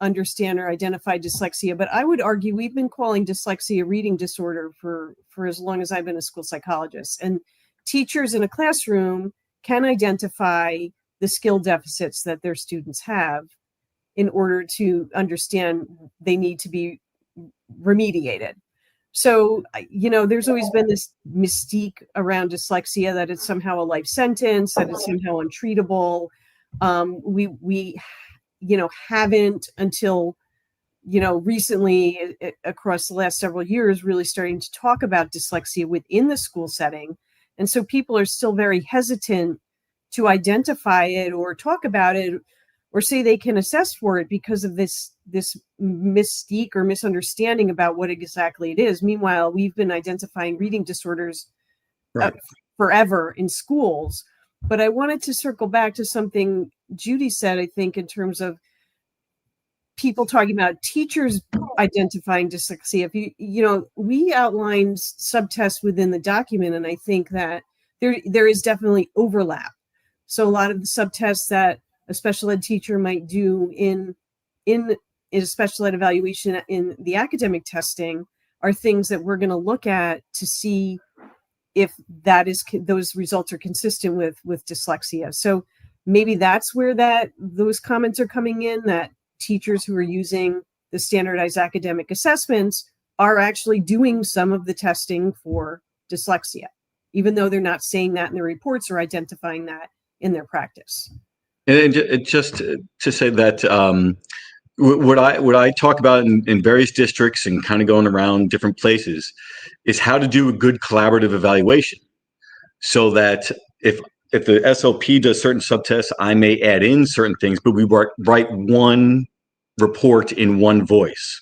understand or identify dyslexia, but I would argue we've been calling dyslexia reading disorder for as long as I've been a school psychologist. And teachers in a classroom can identify the skill deficits that their students have in order to understand they need to be remediated. So, there's always been this mystique around dyslexia that it's somehow a life sentence, that it's somehow untreatable. We haven't until, recently across the last several years, really starting to talk about dyslexia within the school setting. And so people are still very hesitant to identify it or talk about it or say they can assess for it because of this mystique or misunderstanding about what exactly it is. Meanwhile, we've been identifying reading disorders forever in schools. But I wanted to circle back to something Judy said, I think, in terms of people talking about teachers identifying dyslexia. We outlined subtests within the document, and I think that there is definitely overlap. So a lot of the subtests that a special ed teacher might do in a special ed evaluation in the academic testing are things that we're going to look at to see if those results are consistent with dyslexia. So maybe that's where those comments are coming in, that teachers who are using the standardized academic assessments are actually doing some of the testing for dyslexia, even though they're not saying that in their reports or identifying that in their practice. And just to say that what I talk about in various districts and kind of going around different places is how to do a good collaborative evaluation, so that if the SLP does certain subtests, I may add in certain things, but we write one report in one voice,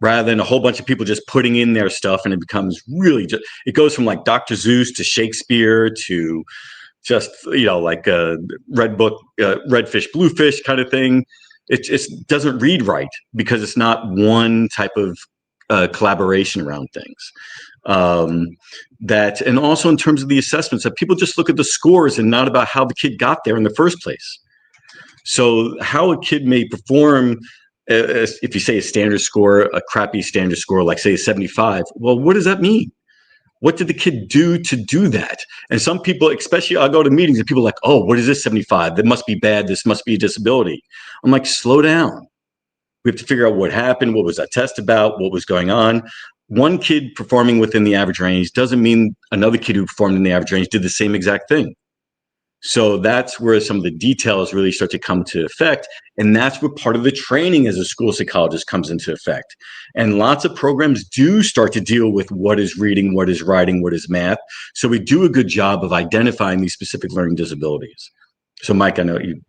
rather than a whole bunch of people just putting in their stuff, and it becomes really it goes from like Dr. Seuss to Shakespeare to just like a red book, red fish, blue fish kind of thing. It doesn't read right because it's not one type of collaboration around things. And also in terms of the assessments, that people just look at the scores and not about how the kid got there in the first place. So how a kid may perform, if you say a standard score, a crappy standard score, like say a 75, well, what does that mean? What did the kid do to do that? And some people, especially I go to meetings and people are like, oh, what is this 75? That must be bad. This must be a disability. I'm like, slow down. We have to figure out what happened. What was that test about? What was going on? One kid performing within the average range doesn't mean another kid who performed in the average range did the same exact thing. So that's where some of the details really start to come to effect. And that's where part of the training as a school psychologist comes into effect. And lots of programs do start to deal with what is reading, what is writing, what is math. So we do a good job of identifying these specific learning disabilities. So Mike, I know you.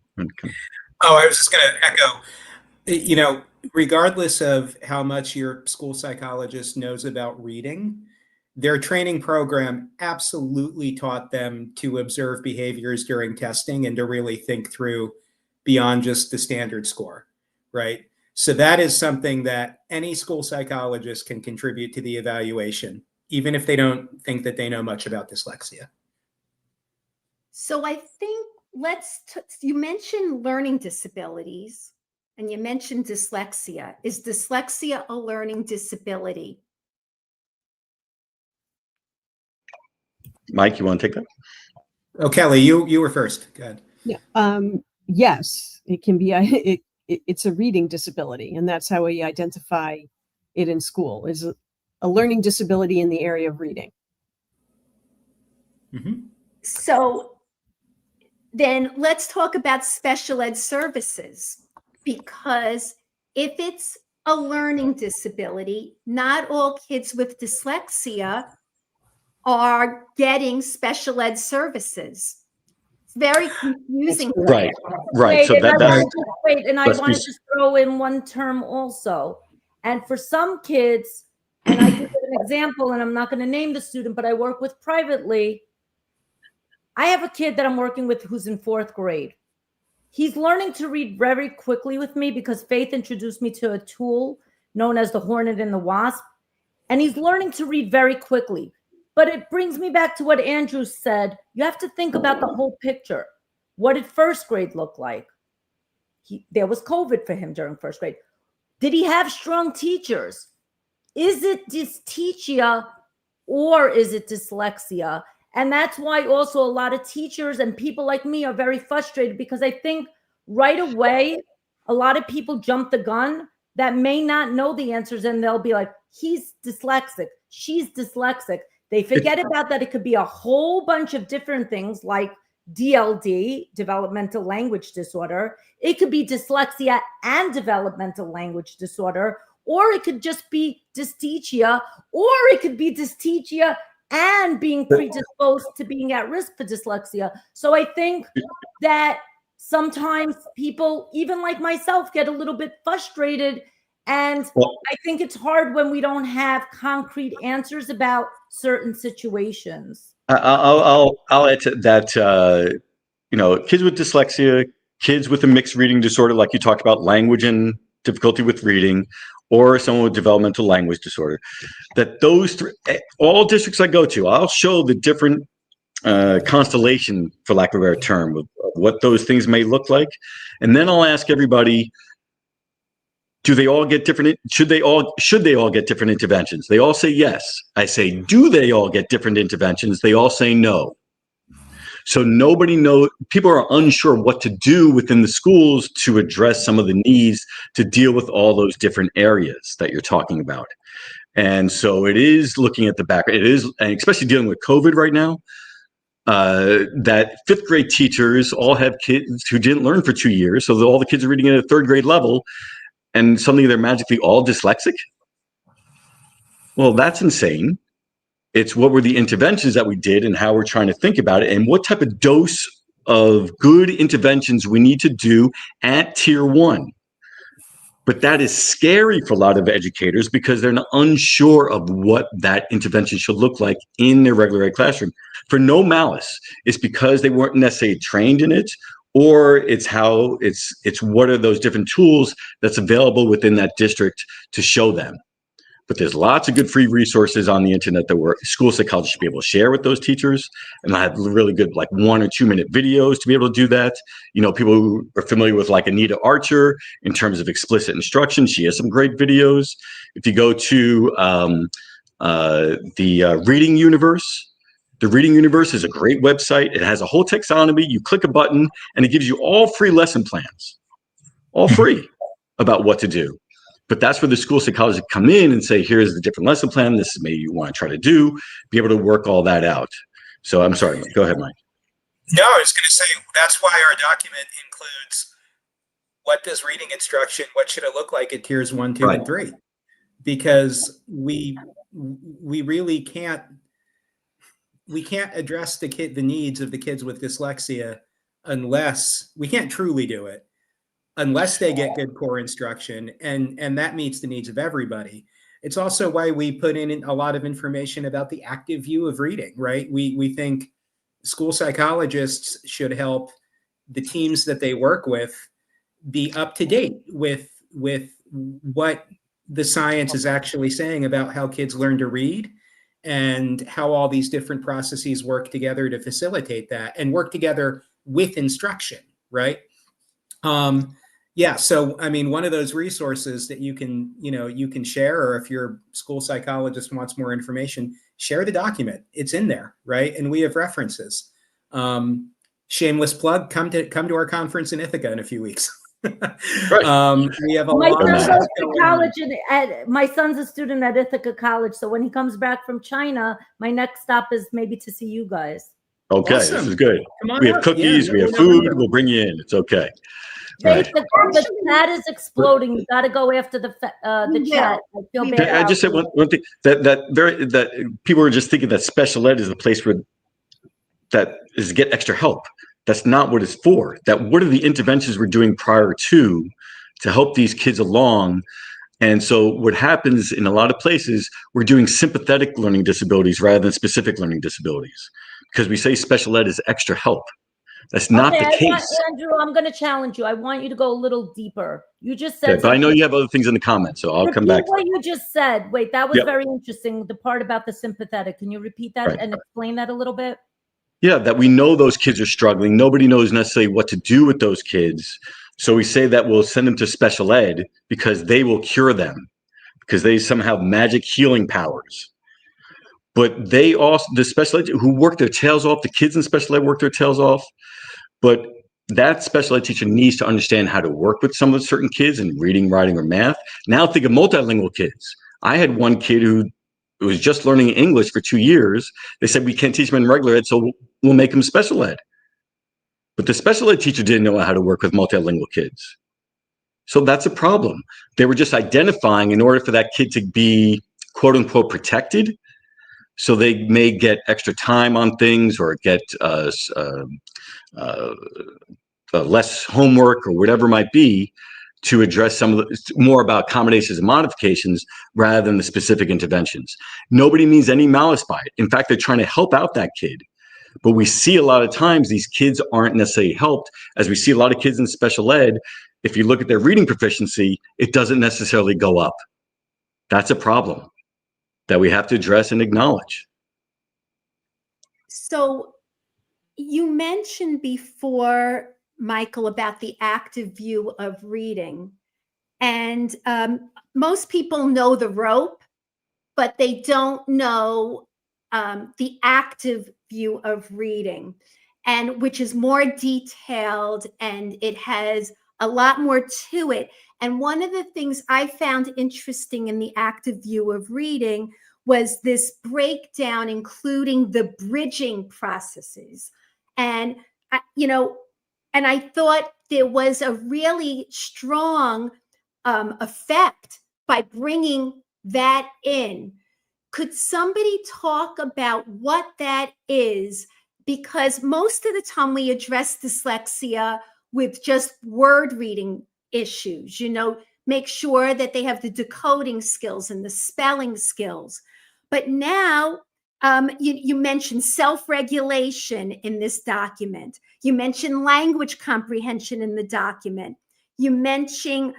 Oh, I was just going to echo, regardless of how much your school psychologist knows about reading, their training program absolutely taught them to observe behaviors during testing and to really think through beyond just the standard score, right? So that is something that any school psychologist can contribute to the evaluation, even if they don't think that they know much about dyslexia. So I think you mentioned learning disabilities. and you mentioned dyslexia. Is dyslexia a learning disability? Mike, you want to take that? Oh, Kelly, you were first. Go ahead. Yeah. Yes, it can be. It's a reading disability, and that's how we identify it in school, is a learning disability in the area of reading. Mm-hmm. So then let's talk about special ed services, because if it's a learning disability, not all kids with dyslexia are getting special ed services. It's very confusing. Right. Right. So And that's I want to just throw in one term also. And for some kids, and I can give an example, and I'm not going to name the student, but I work with privately. I have a kid that I'm working with who's in 4th grade. He's learning to read very quickly with me because Faith introduced me to a tool known as the Hornet and the Wasp. And he's learning to read very quickly. But it brings me back to what Andrew said. You have to think about the whole picture. What did 1st grade look like? There was COVID for him during 1st grade. Did he have strong teachers? Is it dyslexia or is it dyslexia? And that's why also a lot of teachers and people like me are very frustrated, because I think right away, a lot of people jump the gun that may not know the answers, and they'll be like, he's dyslexic, she's dyslexic. They forget about that. It could be a whole bunch of different things like DLD, developmental language disorder. It could be dyslexia and developmental language disorder, or it could just be dyslexia, or it could be dyslexia and being predisposed to being at risk for dyslexia. So I think that sometimes people, even like myself, get a little bit frustrated. And I think it's hard when we don't have concrete answers about certain situations. I'll add to that. Kids with dyslexia, kids with a mixed reading disorder, like you talked about, language and difficulty with reading, or someone with developmental language disorder, that those three, all districts I go to, I'll show the different constellation, for lack of a better term, of what those things may look like. And then I'll ask everybody, do they all get different? Should they all get different interventions? They all say yes. I say, do they all get different interventions? They all say no. So nobody knows. People are unsure what to do within the schools to address some of the needs to deal with all those different areas that you're talking about. And so it is looking at the back. It is, and especially dealing with COVID right now, that 5th grade teachers all have kids who didn't learn for 2 years. So all the kids are reading at a 3rd grade level, and suddenly they're magically all dyslexic. Well, that's insane. It's what were the interventions that we did and how we're trying to think about it, and what type of dose of good interventions we need to do at tier 1. But that is scary for a lot of educators because they're not unsure of what that intervention should look like in their regular ed classroom. For no malice, it's because they weren't necessarily trained in it, or it's what are those different tools that's available within that district to show them. But there's lots of good free resources on the internet that school psychologists should be able to share with those teachers. And I have really good, like 1 or 2 minute videos to be able to do that. People who are familiar with like Anita Archer in terms of explicit instruction, she has some great videos. If you go to the Reading Universe, the Reading Universe is a great website. It has a whole taxonomy. You click a button and it gives you all free lesson plans, all free, about what to do. But that's where the school psychologists come in and say, here's the different lesson plan. This is maybe you want to try to do, be able to work all that out. So I'm sorry. Go ahead, Mike. No, I was going to say, that's why our document includes what does reading instruction, what should it look like at tiers 1, 2, and 3? Because we really can't address the needs of the kids with dyslexia unless we can't truly do it, unless they get good core instruction, and that meets the needs of everybody. It's also why we put in a lot of information about the active view of reading, right? We think school psychologists should help the teams that they work with be up to date with what the science is actually saying about how kids learn to read and how all these different processes work together to facilitate that and work together with instruction, right? Yeah. So, I mean, one of those resources that you can share, or if your school psychologist wants more information, share the document. It's in there, right? And we have references. Shameless plug, come to our conference in Ithaca in a few weeks. Right. We have a My lot son of goes stuff to going college, on. my son's a student at Ithaca College. So when he comes back from China, my next stop is maybe to see you guys. Okay, Awesome. this is good. Come on We have up. cookies, Yeah, we have early food, November. we'll bring you in. It's okay. Faith, Right. the chat is exploding. You got to go after the chat. I feel bad. I just said one thing that people are just thinking that special ed is the place where that is to get extra help. That's not what it's for. That what are the interventions we're doing prior to help these kids along? And so what happens in a lot of places, we're doing sympathetic learning disabilities rather than specific learning disabilities because we say special ed is extra help. That's not the case. Andrew, I'm going to challenge you. I want you to go a little deeper. You just said, Okay, but I know you have other things in the comments, so I'll come back. What you just said. Wait, that was Yep. very interesting. The part about the sympathetic. Can you repeat that and explain that a little bit? Yeah, that we know those kids are struggling. Nobody knows necessarily what to do with those kids. So we say that we'll send them to special ed because they will cure them, because they somehow have magic healing powers. But they also, the special ed who work their tails off, the kids in special ed work their tails off. But that special ed teacher needs to understand how to work with some of the certain kids in reading, writing, or math. Now think of multilingual kids. I had one kid who was just learning English for 2 years. They said, we can't teach him in regular ed, so we'll make him special ed. But the special ed teacher didn't know how to work with multilingual kids. So that's a problem. They were just identifying in order for that kid to be quote unquote protected. So they may get extra time on things or get less homework or whatever it might be to address some of the more about accommodations and modifications rather than the specific interventions. Nobody means any malice by it. In fact, they're trying to help out that kid. But we see a lot of times these kids aren't necessarily helped, as we see a lot of kids in special ed. If you look at their reading proficiency, it doesn't necessarily go up. That's a problem that we have to address and acknowledge. So you mentioned before, Michael, about the active view of reading. And most people know the rope, but they don't know the active view of reading, and which is more detailed and it has a lot more to it. And one of the things I found interesting in the active view of reading was this breakdown, including the bridging processes. And, and I thought there was a really strong effect by bringing that in. Could somebody talk about what that is? Because most of the time we address dyslexia with just word reading issues, make sure that they have the decoding skills and the spelling skills. But now you mentioned self-regulation in this document. You mentioned language comprehension in the document. You mentioned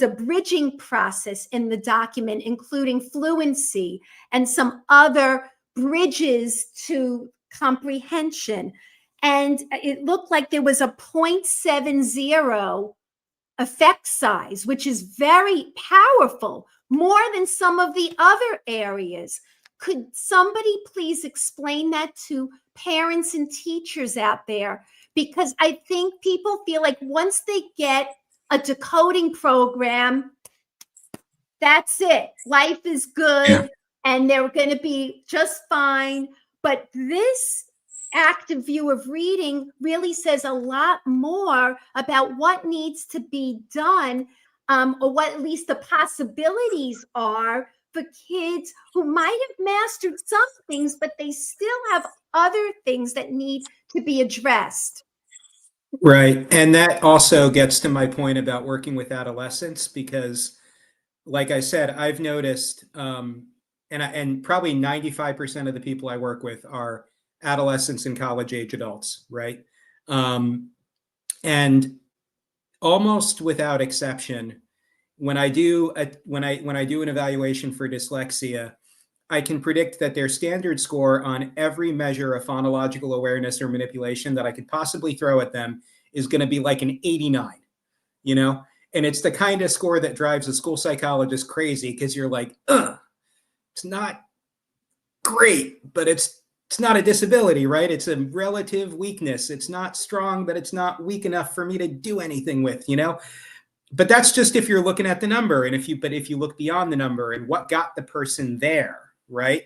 a bridging process in the document, including fluency and some other bridges to comprehension. And it looked like there was a 0.70 effect size, which is very powerful, more than some of the other areas. Could somebody please explain that to parents and teachers out there? Because I think people feel like once they get a decoding program, that's it. Life is good and they're going to be just fine. But this active view of reading really says a lot more about what needs to be done, or what at least the possibilities are for kids who might have mastered some things, but they still have other things that need to be addressed. Right. And that also gets to my point about working with adolescents, because like I said, I've noticed, and probably 95% of the people I work with are adolescents and college age adults, right? And almost without exception, when I do when I do an evaluation for dyslexia, I can predict that their standard score on every measure of phonological awareness or manipulation that I could possibly throw at them is going to be like an 89. you know? And it's the kind of score that drives a school psychologist crazy, because you're like, it's not great, but it's not a disability, right? It's a relative weakness. It's not strong, but it's not weak enough for me to do anything with, you know? But that's just if you're looking at the number. And if you look beyond the number and what got the person there, right?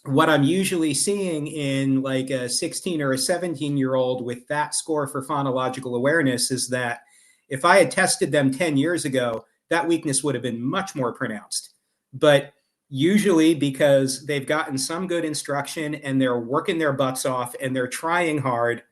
What I'm usually seeing in like a 16 or a 17-year-old with that score for phonological awareness is that if I had tested them 10 years ago, that weakness would have been much more pronounced. But usually because they've gotten some good instruction and they're working their butts off and they're trying hard,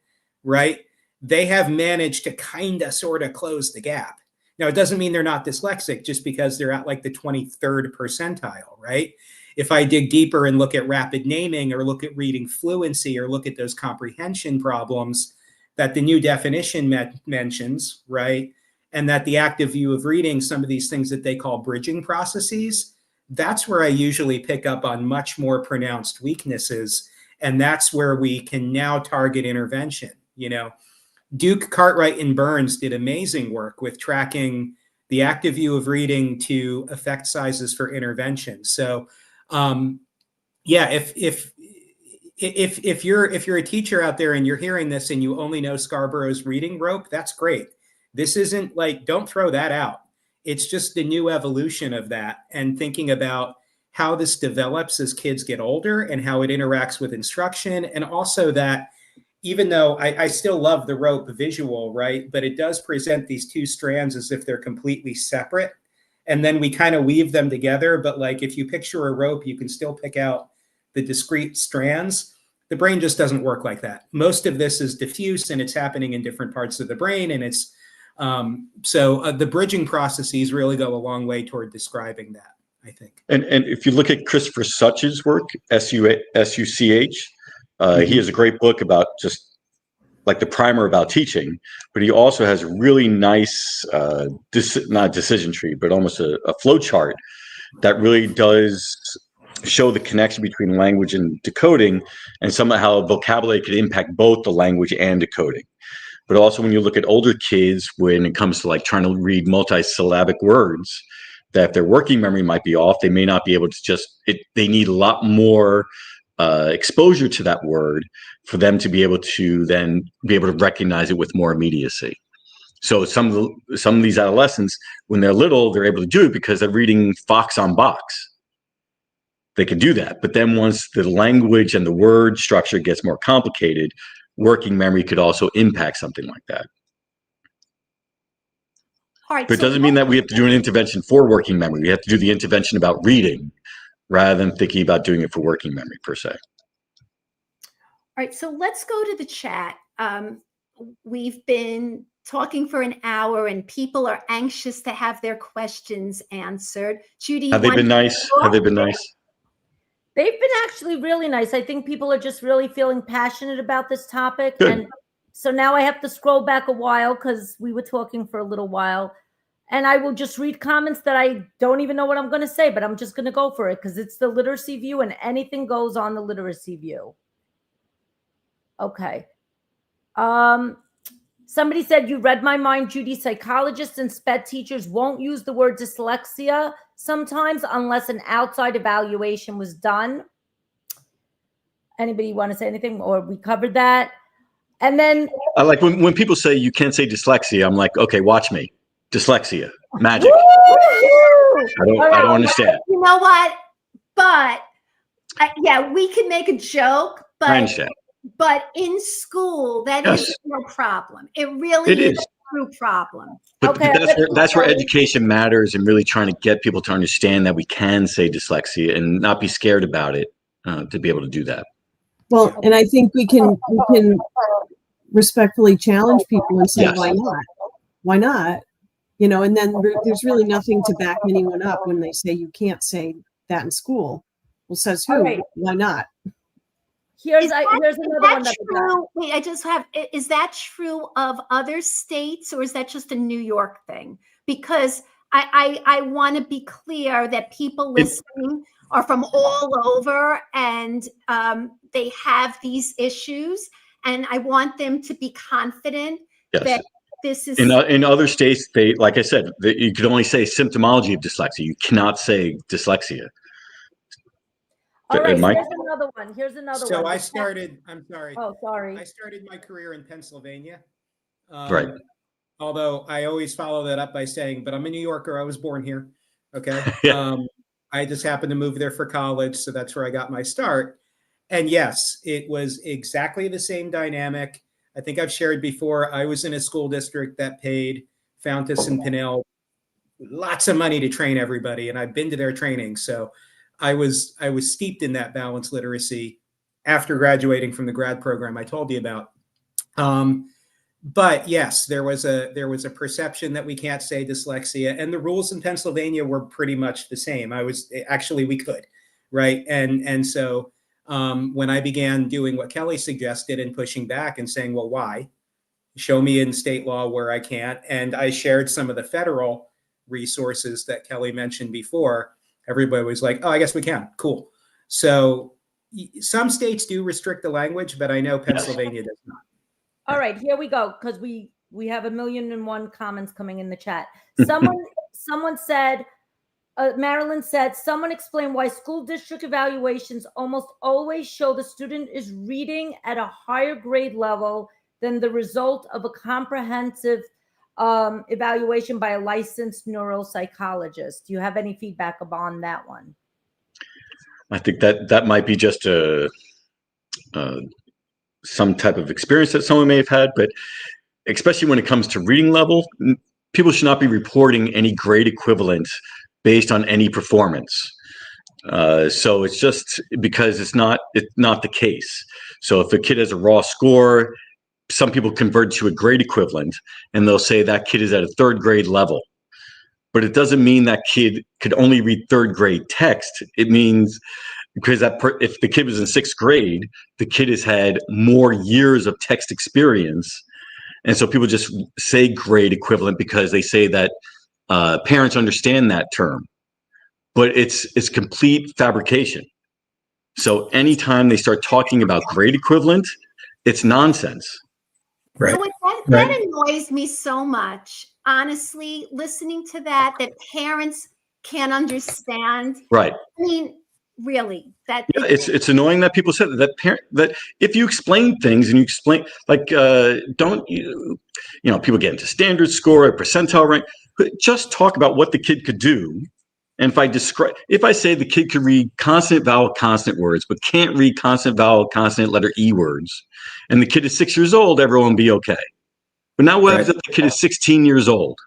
right? They have managed to kind of sort of close the gap. Now, it doesn't mean they're not dyslexic just because they're at like the 23rd percentile, right? If I dig deeper and look at rapid naming or look at reading fluency or look at those comprehension problems that the new definition mentions, right? And that the active view of reading, some of these things that they call bridging processes, that's where I usually pick up on much more pronounced weaknesses. And that's where we can now target intervention. You know, Duke, Cartwright, and Burns did amazing work with tracking the active view of reading to effect sizes for intervention. So, yeah, if you're a teacher out there and you're hearing this and you only know Scarborough's reading rope, that's great. This isn't like, don't throw that out. It's just the new evolution of that, and thinking about how this develops as kids get older and how it interacts with instruction. And also that even though I still love the rope visual, right? But it does present these two strands as if they're completely separate. And then we kind of weave them together. But like if you picture a rope, you can still pick out the discrete strands. The brain just doesn't work like that. Most of this is diffuse and it's happening in different parts of the brain. And it's so the bridging processes really go a long way toward describing that, I think. And if you look at Christopher Such's work, Such, he has a great book about just like the primer about teaching, but he also has a really nice, not decision tree, but almost a flow chart that really does show the connection between language and decoding, and somehow vocabulary could impact both the language and decoding. But also when you look at older kids, when it comes to like trying to read multisyllabic words, that if their working memory might be off, they may not be able to they need a lot more exposure to that word for them to be able to then be able to recognize it with more immediacy. So some of these adolescents, when they're little, they're able to do it because they're reading Fox on Box. They can do that. But then once the language and the word structure gets more complicated, working memory could also impact something like that. All right, but it doesn't mean that we have to do an intervention for working memory. We have to do the intervention about reading rather than thinking about doing it for working memory per se. All right, so let's go to the chat. We've been talking for an hour and people are anxious to have their questions answered. Judy, have they been nice? Have they been nice? They've been actually really nice. I think people are just really feeling passionate about this topic. Good. And so now I have to scroll back a while because we were talking for a little while. And I will just read comments that I don't even know what I'm going to say, but I'm just going to go for it because it's the literacy view and anything goes on the literacy view. Okay. Somebody said, you read my mind, Judy. Psychologists and SPED teachers won't use the word dyslexia sometimes unless an outside evaluation was done. Anybody want to say anything? Or we covered that. And then I like when people say you can't say dyslexia, I'm like, okay, watch me. Dyslexia. Magic. I don't understand. You know what? But yeah, we can make a joke, but I understand. But in school, that is no problem. It really is a true problem. But that's where education matters and really trying to get people to understand that we can say dyslexia and not be scared about it to be able to do that. Well, and I think we can respectfully challenge people and say, Yes. why not? Why not? You know, and then there's really nothing to back anyone up when they say you can't say that in school. Well, says who? Right. Why not? here's another one. True? Wait, I just have, is that true of other states or is that just a New York thing? Because I want to be clear that people listening are from all over and they have these issues. And I want them to be confident that this is in other states, they, like I said, you could only say symptomology of dyslexia. You cannot say dyslexia. All right, Mike? here's another one. Here's another one. So I started, I'm sorry. Oh, sorry. I started my career in Pennsylvania. Right. Although I always follow that up by saying, but I'm a New Yorker. I was born here. Okay. Yeah. I just happened to move there for college. So that's where I got my start. And yes, it was exactly the same dynamic. I think I've shared before. I was in a school district that paid Fountas and Pinnell lots of money to train everybody. And I've been to their training. So I was steeped in that balanced literacy after graduating from the grad program I told you about. But yes, there was a perception that we can't say dyslexia, and the rules in Pennsylvania were pretty much the same. We could, right? And so when I began doing what Kelly suggested and pushing back and saying, well, why? Show me in state law where I can't. And I shared some of the federal resources that Kelly mentioned before. Everybody was like, oh, I guess we can. Cool. So some states do restrict the language, but I know Pennsylvania does not. All right, here we go, because we have 1,000,001 comments coming in the chat. Someone said, Marilyn said, someone explain why school district evaluations almost always show the student is reading at a higher grade level than the result of a comprehensive evaluation by a licensed neuropsychologist. Do you have any feedback upon that one? I think that might be just some type of experience that someone may have had, but especially when it comes to reading level, people should not be reporting any grade equivalent based on any performance. So it's just because it's not the case. So if a kid has a raw score, some people convert to a grade equivalent and they'll say that kid is at a third grade level. But it doesn't mean that kid could only read third grade text. It means because if the kid was in sixth grade, the kid has had more years of text experience. And so people just say grade equivalent because they say that parents understand that term. But it's complete fabrication. So anytime they start talking about grade equivalent, it's nonsense. Right. You know what, that annoys me so much. Honestly, listening to that parents can't understand. Right. I mean, really, it's annoying that people said that if you explain things and you explain, like, don't you know, people get into standard score, a percentile rank, but just talk about what the kid could do. And if I say the kid could read consonant, vowel, consonant words, but can't read consonant, vowel, consonant, letter E words, and the kid is 6 years old, everyone will be okay. But now what happens if the kid is 16 years old?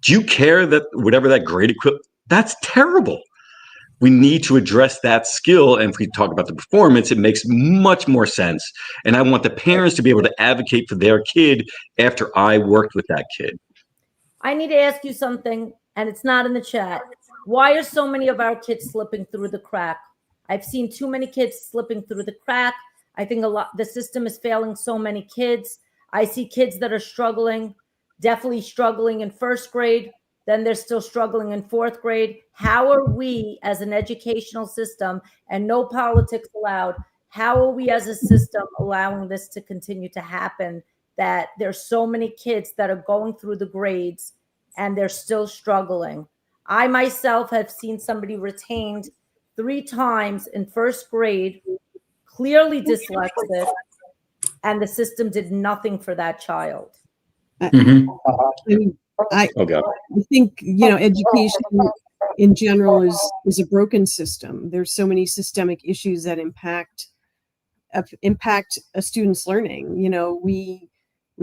Do you care that whatever that grade equivalent? That's terrible. We need to address that skill. And if we talk about the performance, it makes much more sense. And I want the parents to be able to advocate for their kid after I worked with that kid. I need to ask you something, and it's not in the chat. Why are so many of our kids slipping through the crack? I've seen too many kids slipping through the crack. I think the system is failing so many kids. I see kids that are struggling, definitely struggling in first grade. Then they're still struggling in fourth grade. How are we as an educational system, and no politics allowed, how are we as a system allowing this to continue to happen, that there's so many kids that are going through the grades and they're still struggling? I myself have seen somebody retained 3 times in first grade, clearly dyslexic, and the system did nothing for that child. I think, you know, education in general is a broken system. There's so many systemic issues that impact a student's learning. You know, we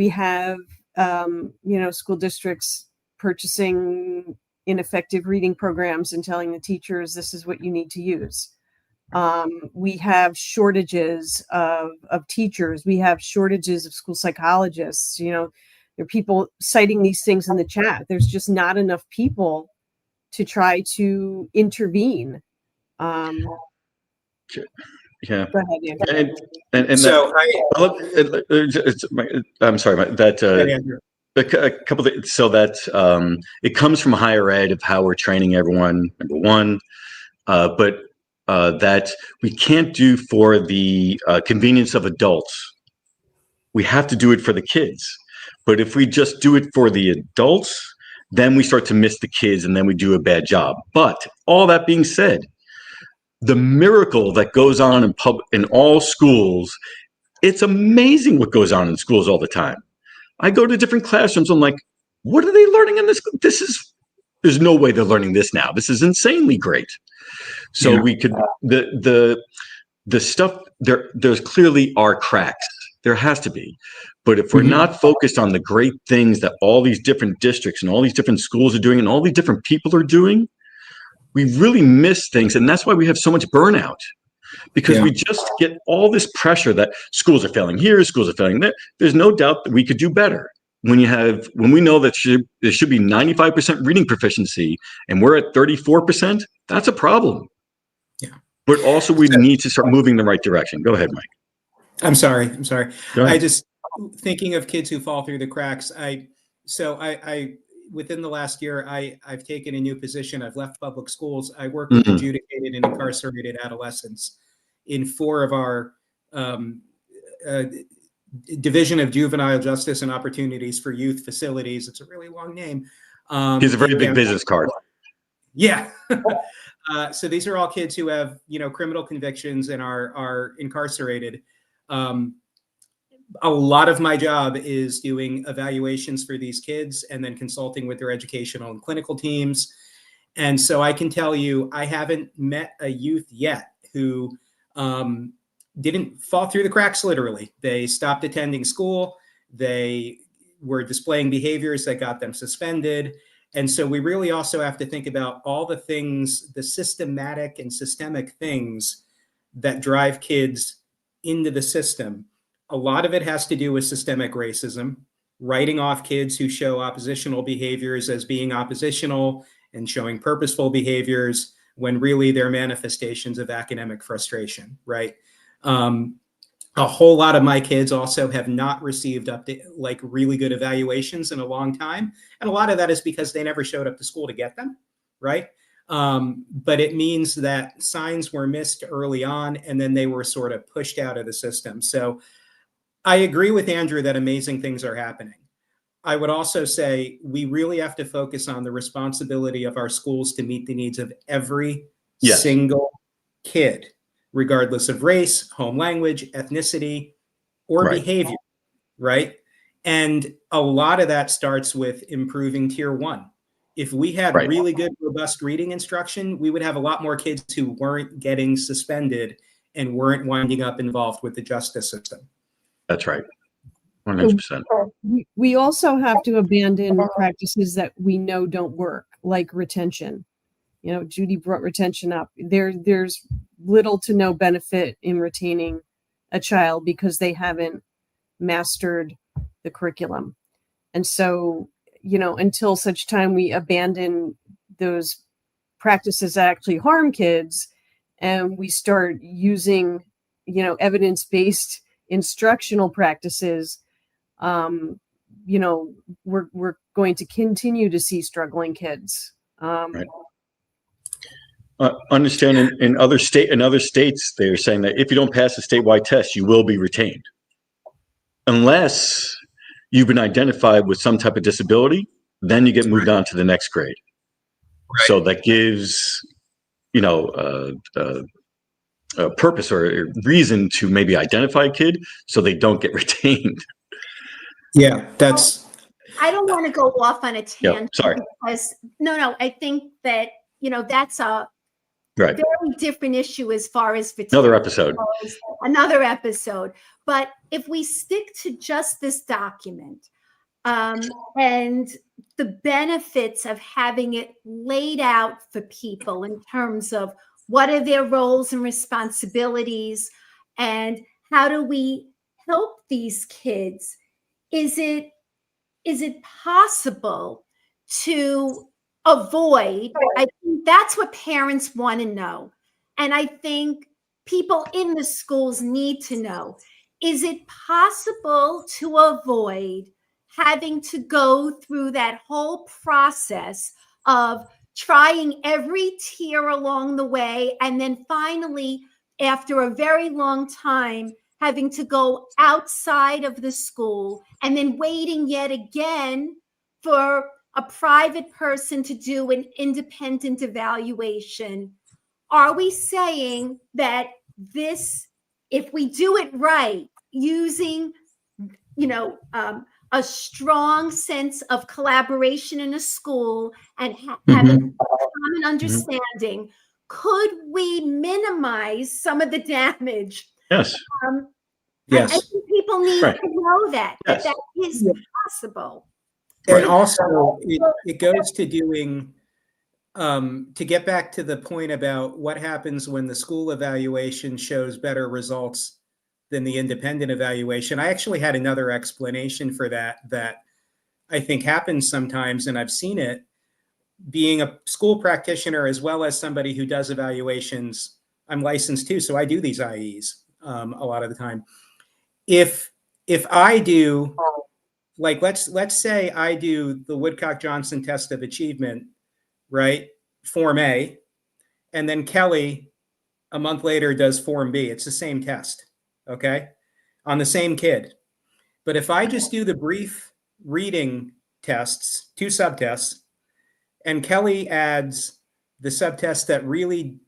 have you know, school districts purchasing ineffective reading programs and telling the teachers this is what you need to use. We have shortages of teachers. We have shortages of school psychologists. You know, there are people citing these things in the chat. There's just not enough people to try to intervene. Yeah. Go ahead, And So I'm sorry, a couple of things, so that it comes from higher ed of how we're training everyone, number one, but that we can't do for the convenience of adults. We have to do it for the kids. But if we just do it for the adults, then we start to miss the kids and then we do a bad job. But all that being said, the miracle that goes on in all schools, it's amazing what goes on in schools all the time. I go to different classrooms. I'm like, what are they learning in this? There's no way they're learning this now. This is insanely great. So Yeah. we could, the stuff there's clearly are cracks. There has to be. But if we're not focused on the great things that all these different districts and all these different schools are doing and all these different people are doing, we really miss things. And that's why we have so much burnout, because we just get all this pressure that schools are failing here, schools are failing there. There's no doubt that we could do better. When we know that there should be 95% reading proficiency and we're at 34%, that's a problem. Yeah. But also we need to start moving in the right direction. Go ahead, Mike. I'm sorry. Go ahead. I just thinking of kids who fall through the cracks. I within the last year, I've taken a new position. I've left public schools. I work with adjudicated and incarcerated adolescents in 4 of our Division of Juvenile Justice and Opportunities for Youth facilities. It's a really long name. He's a very big business card. Yeah. So these are all kids who have, criminal convictions and are incarcerated. A lot of my job is doing evaluations for these kids and then consulting with their educational and clinical teams. And so I can tell you, I haven't met a youth yet who didn't fall through the cracks, literally. They stopped attending school. They were displaying behaviors that got them suspended. And so we really also have to think about all the things, the systematic and systemic things that drive kids into the system. A lot of it has to do with systemic racism, writing off kids who show oppositional behaviors as being oppositional and showing purposeful behaviors when really they're manifestations of academic frustration, right? A whole lot of my kids also have not received really good evaluations in a long time. And a lot of that is because they never showed up to school to get them, right? But it means that signs were missed early on and then they were sort of pushed out of the system. So I agree with Andrew that amazing things are happening. I would also say we really have to focus on the responsibility of our schools to meet the needs of every single kid, regardless of race, home language, ethnicity, or behavior, right? And a lot of that starts with improving tier 1. If we had really good, robust reading instruction, we would have a lot more kids who weren't getting suspended and weren't winding up involved with the justice system. That's right. 100%. We also have to abandon practices that we know don't work, like retention. Judy brought retention up. There's little to no benefit in retaining a child because they haven't mastered the curriculum. And so, until such time we abandon those practices that actually harm kids and we start using, evidence-based instructional practices, we're going to continue to see struggling kids. Understand in other states, they're saying that if you don't pass a statewide test, you will be retained. Unless you've been identified with some type of disability, then you get moved on to the next grade. Right. So that gives, a purpose or a reason to maybe identify a kid so they don't get retained. Yeah, I don't want to go off on a tangent. Sorry. Because, no, I think that, that's a very different issue as far as another episode. But if we stick to just this document and the benefits of having it laid out for people in terms of what are their roles and responsibilities and how do we help these kids, is it possible to avoid? I think that's what parents want to know. And I think people in the schools need to know, is it possible to avoid having to go through that whole process of trying every tier along the way and then finally, after a very long time, having to go outside of the school and then waiting yet again for a private person to do an independent evaluation. Are we saying that this, if we do it right, using, a strong sense of collaboration in a school and having common understanding, could we minimize some of the damage? Yes. Yes. I think people need Right. to know that Yes. that is possible. And Right. also, it goes to doing, to get back to the point about what happens when the school evaluation shows better results than the independent evaluation. I actually had another explanation for that I think happens sometimes, and I've seen it being a school practitioner as well as somebody who does evaluations. I'm licensed too, so I do these IEs a lot of the time. If I do, like, let's say I do the Woodcock-Johnson test of achievement, right? Form A, and then Kelly a month later does Form B. It's the same test, okay? On the same kid. But if I just do the brief reading tests, 2 subtests, and Kelly adds the subtests that really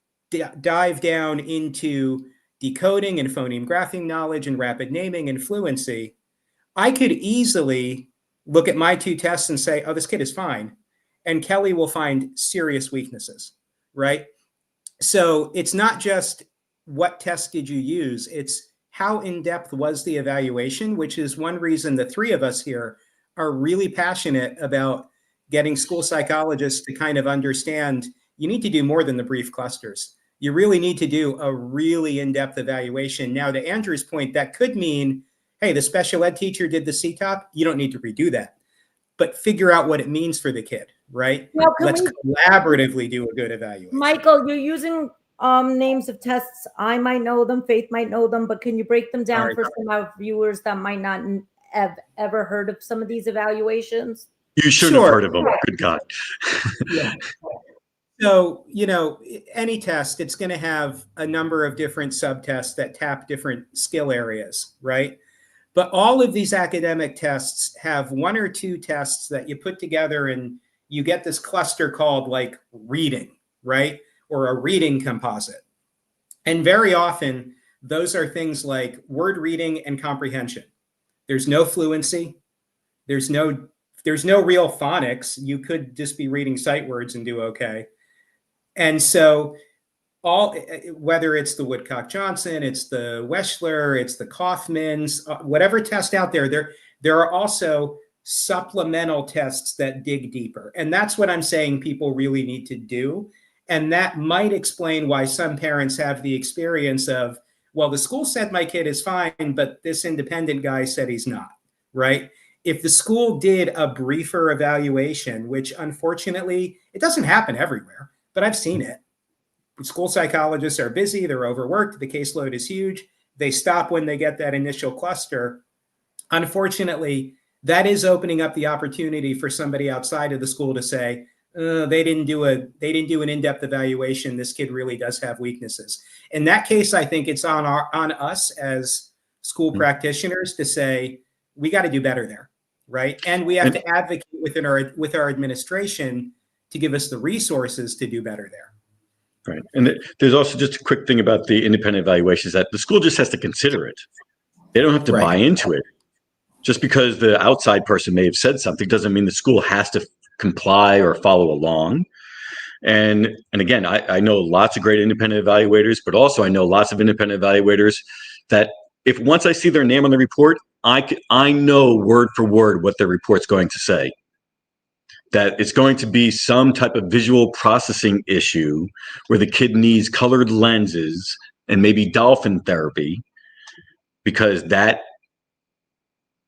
dive down into decoding and phoneme graphing knowledge and rapid naming and fluency, I could easily look at my 2 tests and say, oh, this kid is fine. And Kelly will find serious weaknesses, right? So it's not just what test did you use, it's how in-depth was the evaluation, which is one reason the 3 of us here are really passionate about getting school psychologists to kind of understand you need to do more than the brief clusters. You really need to do a really in-depth evaluation. Now, to Andrew's point, that could mean, hey, the special ed teacher did the CTOP. You don't need to redo that, but figure out what it means for the kid, right? Now, Let's collaboratively do a good evaluation. Michael, you're using names of tests. I might know them, Faith might know them, but can you break them down for some of our viewers that might not have ever heard of some of these evaluations? You shouldn't have heard of them. Good God. Yeah. So, any test, it's going to have a number of different subtests that tap different skill areas, right? But all of these academic tests have 1 or 2 tests that you put together and you get this cluster called like reading, right? Or a reading composite. And very often those are things like word reading and comprehension. There's no fluency. There's no real phonics. You could just be reading sight words and do okay. And so whether it's the Woodcock-Johnson, it's the Weschler, it's the Kaufman's, whatever test out there, there are also supplemental tests that dig deeper. And that's what I'm saying people really need to do. And that might explain why some parents have the experience of, well, the school said my kid is fine, but this independent guy said he's not, right? If the school did a briefer evaluation, which unfortunately, it doesn't happen everywhere, but I've seen it. School psychologists are busy, they're overworked, the caseload is huge. They stop when they get that initial cluster. Unfortunately, that is opening up the opportunity for somebody outside of the school to say, they didn't do an in-depth evaluation. This kid really does have weaknesses. In that case, I think it's on us as school practitioners to say, we got to do better there, right? And we have to advocate with our administration to give us the resources to do better there. Right. And there's also just a quick thing about the independent evaluations that the school just has to consider it. They don't have to buy into it. Just because the outside person may have said something doesn't mean the school has to comply or follow along. And again, I know lots of great independent evaluators, but also I know lots of independent evaluators that if once I see their name on the report, I know word for word what their report's going to say. That it's going to be some type of visual processing issue where the kid needs colored lenses and maybe dolphin therapy, because that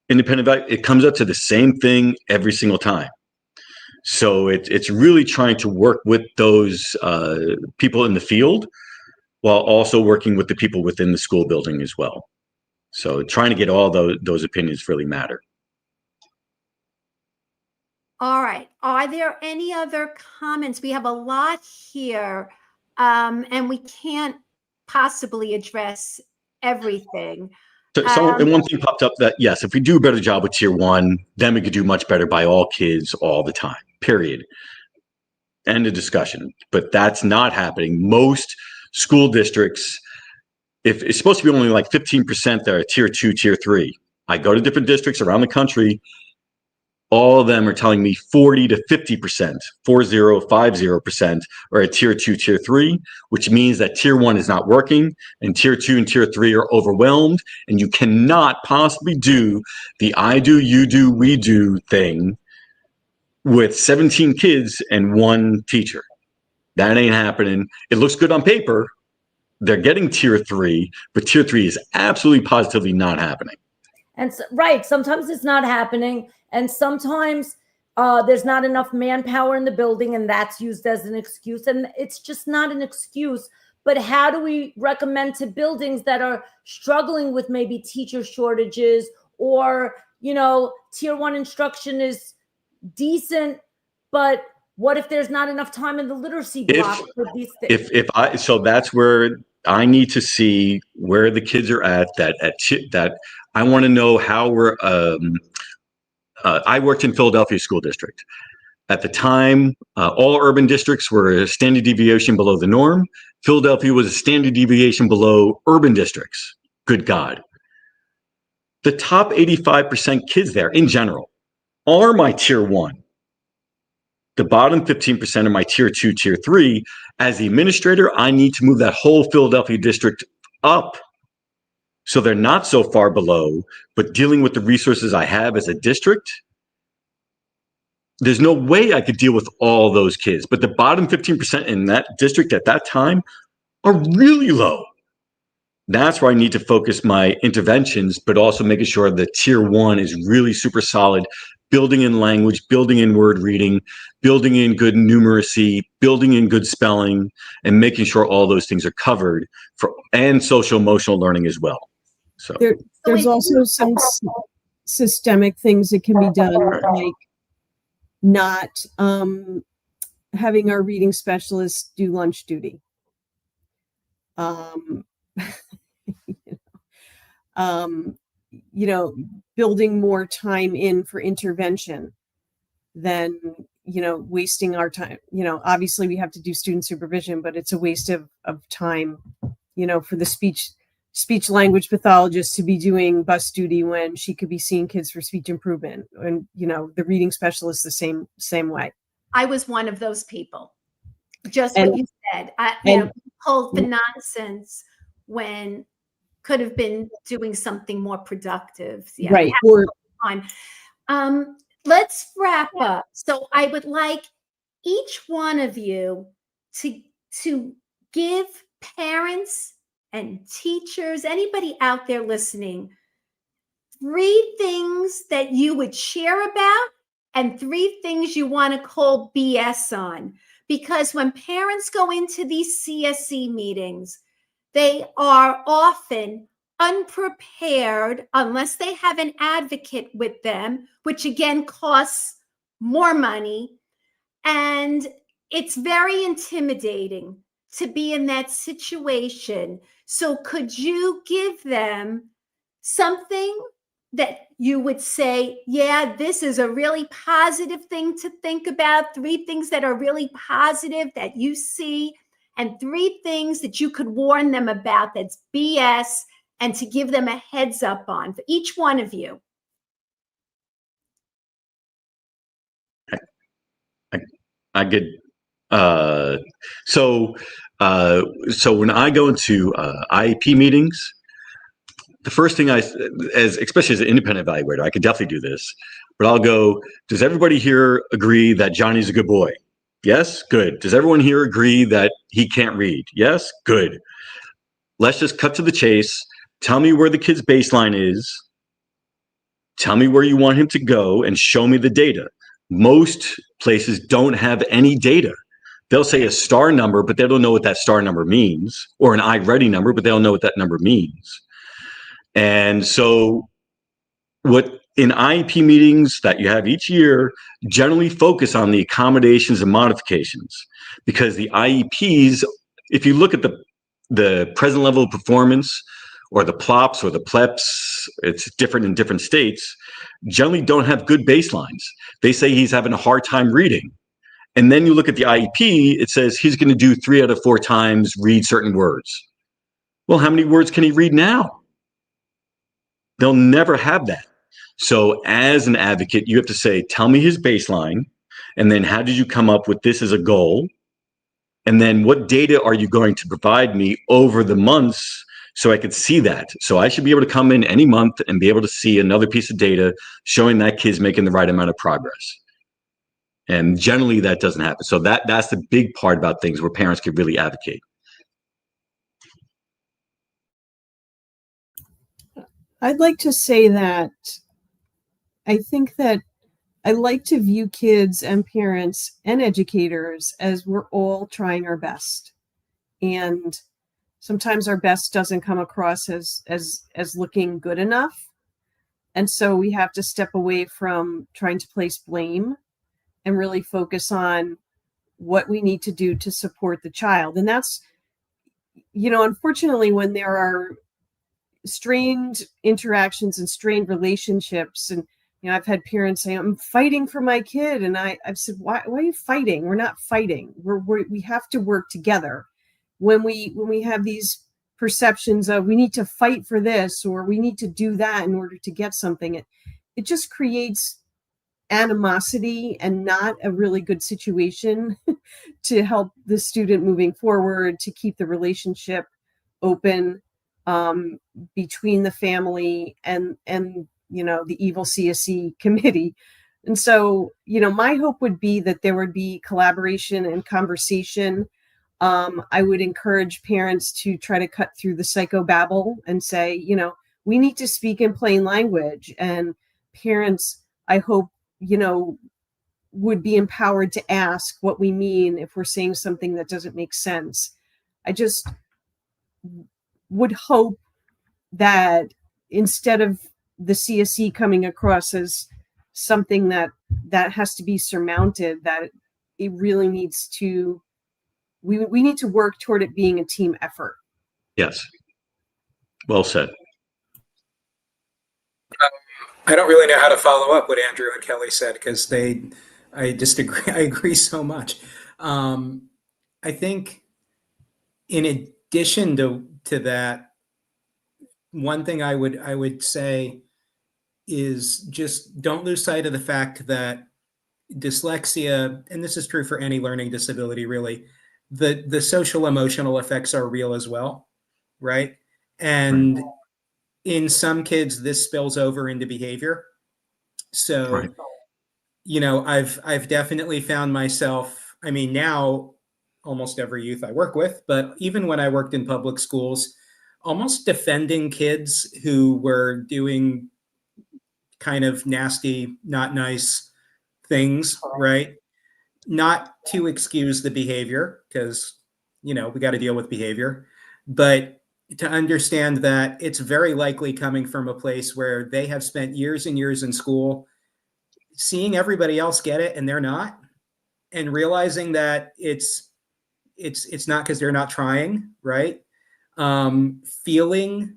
independent it comes up to the same thing every single time. So it's really trying to work with those people in the field while also working with the people within the school building as well. So trying to get all those opinions really matter. All right. Are there any other comments? We have a lot here, and we can't possibly address everything. And one thing popped up that, yes, if we do a better job with tier 1, then we could do much better by all kids all the time, period. End of discussion. But that's not happening. Most school districts, if it's supposed to be only like 15% that are tier 2, tier 3. I go to different districts around the country. All of them are telling me 40 to 50%, 50% are at tier 2, tier 3, which means that tier 1 is not working and tier 2 and tier 3 are overwhelmed. And you cannot possibly do the I do, you do, we do thing with 17 kids and 1 teacher. That ain't happening. It looks good on paper. They're getting tier 3, but tier 3 is absolutely positively not happening. And right, sometimes it's not happening. And sometimes there's not enough manpower in the building, and that's used as an excuse. And it's just not an excuse. But how do we recommend to buildings that are struggling with maybe teacher shortages, or, you know, tier 1 instruction is decent, but what if there's not enough time in the literacy block for these things? So that's where I need to see where the kids are at. That I want to know how we're. I worked in Philadelphia School District. At the time, all urban districts were a standard deviation below the norm. Philadelphia was a standard deviation below urban districts. Good God. The top 85% kids there in general are my tier 1. The bottom 15% are my tier 2, tier 3. As the administrator, I need to move that whole Philadelphia district up so they're not so far below, but dealing with the resources I have as a district, there's no way I could deal with all those kids. But the bottom 15% in that district at that time are really low. That's where I need to focus my interventions, but also making sure that tier 1 is really super solid, building in language, building in word reading, building in good numeracy, building in good spelling, and making sure all those things are covered and social emotional learning as well. So there's also some systemic things that can be done, like not having our reading specialists do lunch duty. You know, building more time in for intervention than, you know, wasting our time. You know, obviously we have to do student supervision, but it's a waste of time, you know, for the speech language pathologist to be doing bus duty when she could be seeing kids for speech improvement, and, you know, the reading specialist the same way. I was one of those people. Just what you said. You know, pulled the nonsense when could have been doing something more productive. Yeah, right. Let's wrap up. So I would like each one of you to give parents and teachers, anybody out there listening, 3 things that you would share about and 3 things you want to call BS on. Because when parents go into these CSE meetings, they are often unprepared unless they have an advocate with them, which again costs more money. And it's very intimidating to be in that situation. So could you give them something that you would say, yeah, this is a really positive thing to think about, 3 things that are really positive that you see, and 3 things that you could warn them about that's BS, and to give them a heads up on for each one of you? I get so when I go into IEP meetings, the first thing especially as an independent evaluator, I could definitely do this, but I'll go, does everybody here agree that Johnny's a good boy? Yes? Good. Does everyone here agree that he can't read? Yes? Good. Let's just cut to the chase. Tell me where the kid's baseline is. Tell me where you want him to go and show me the data. Most places don't have any data. They'll say a star number, but they don't know what that star number means, or an iReady number, but they don't know what that number means. And so what in IEP meetings that you have each year generally focus on the accommodations and modifications, because the IEPs, if you look at the present level of performance, or the plops or the pleps, it's different in different states, generally don't have good baselines. They say he's having a hard time reading. And then you look at the IEP, it says he's going to do 3 out of 4 times read certain words. Well, how many words can he read now? They'll never have that. So as an advocate, you have to say, tell me his baseline, and then how did you come up with this as a goal? And then what data are you going to provide me over the months so I could see that? So I should be able to come in any month and be able to see another piece of data showing that kid's making the right amount of progress. And generally that doesn't happen. So that's the big part about things where parents could really advocate. I'd like to say that I think that I like to view kids and parents and educators as we're all trying our best. And sometimes our best doesn't come across as looking good enough. And so we have to step away from trying to place blame and really focus on what we need to do to support the child. And that's, unfortunately, when there are strained interactions and strained relationships, and I've had parents say, I'm fighting for my kid. And I've said, why are you fighting? We're not fighting. We have to work together. When we have these perceptions of we need to fight for this or we need to do that in order to get something, it just creates animosity and not a really good situation to help the student moving forward, to keep the relationship open between the family and the evil CSE committee. And so, my hope would be that there would be collaboration and conversation. I would encourage parents to try to cut through the psychobabble and say, we need to speak in plain language. And parents, I hope, would be empowered to ask what we mean if we're saying something that doesn't make sense. I just would hope that instead of the CSE coming across as something that has to be surmounted, that it really needs to, we need to work toward it being a team effort. Yes. Well said. I don't really know how to follow up what Andrew and Kelly said because I just agree. I agree so much. I think in addition to that, one thing I would say is just don't lose sight of the fact that dyslexia, and this is true for any learning disability, really, the social emotional effects are real as well, right? And right. In some kids, this spills over into behavior. So, right. I've definitely found myself, now almost every youth I work with, but even when I worked in public schools, almost defending kids who were doing kind of nasty, not nice things, right? Not to excuse the behavior, because, we got to deal with behavior, but to understand that it's very likely coming from a place where they have spent years and years in school seeing everybody else get it and they're not, and realizing that it's not because they're not trying, right? Feeling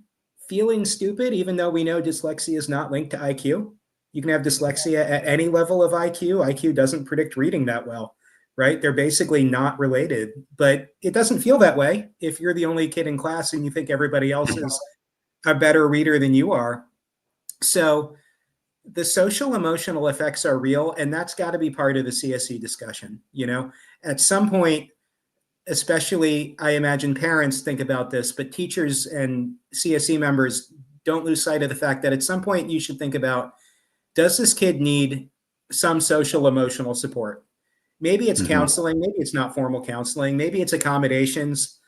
stupid, even though we know dyslexia is not linked to IQ. You can have dyslexia at any level of IQ. IQ doesn't predict reading that well, right? They're basically not related, but it doesn't feel that way if you're the only kid in class and you think everybody else is a better reader than you are. So the social emotional effects are real, and that's got to be part of the CSE discussion. At some point, especially I imagine parents think about this, but teachers and CSE members don't lose sight of the fact that at some point you should think about, does this kid need some social emotional support? Maybe it's counseling, maybe it's not formal counseling, maybe it's accommodations,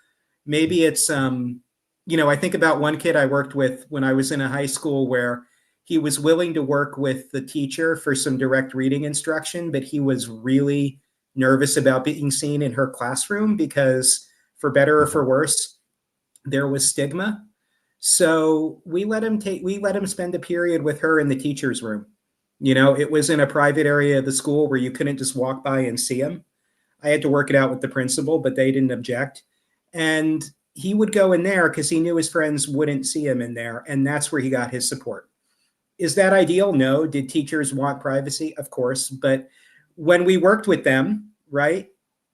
maybe it's, I think about one kid I worked with when I was in a high school where he was willing to work with the teacher for some direct reading instruction, but he was really nervous about being seen in her classroom because, for better or for worse, there was stigma. So we let him spend a period with her in the teacher's room. It was in a private area of the school where you couldn't just walk by and see him. I had to work it out with the principal, but they didn't object. And he would go in there because he knew his friends wouldn't see him in there, and that's where he got his support. Is that ideal? No. Did teachers want privacy? Of course. But when we worked with them, right,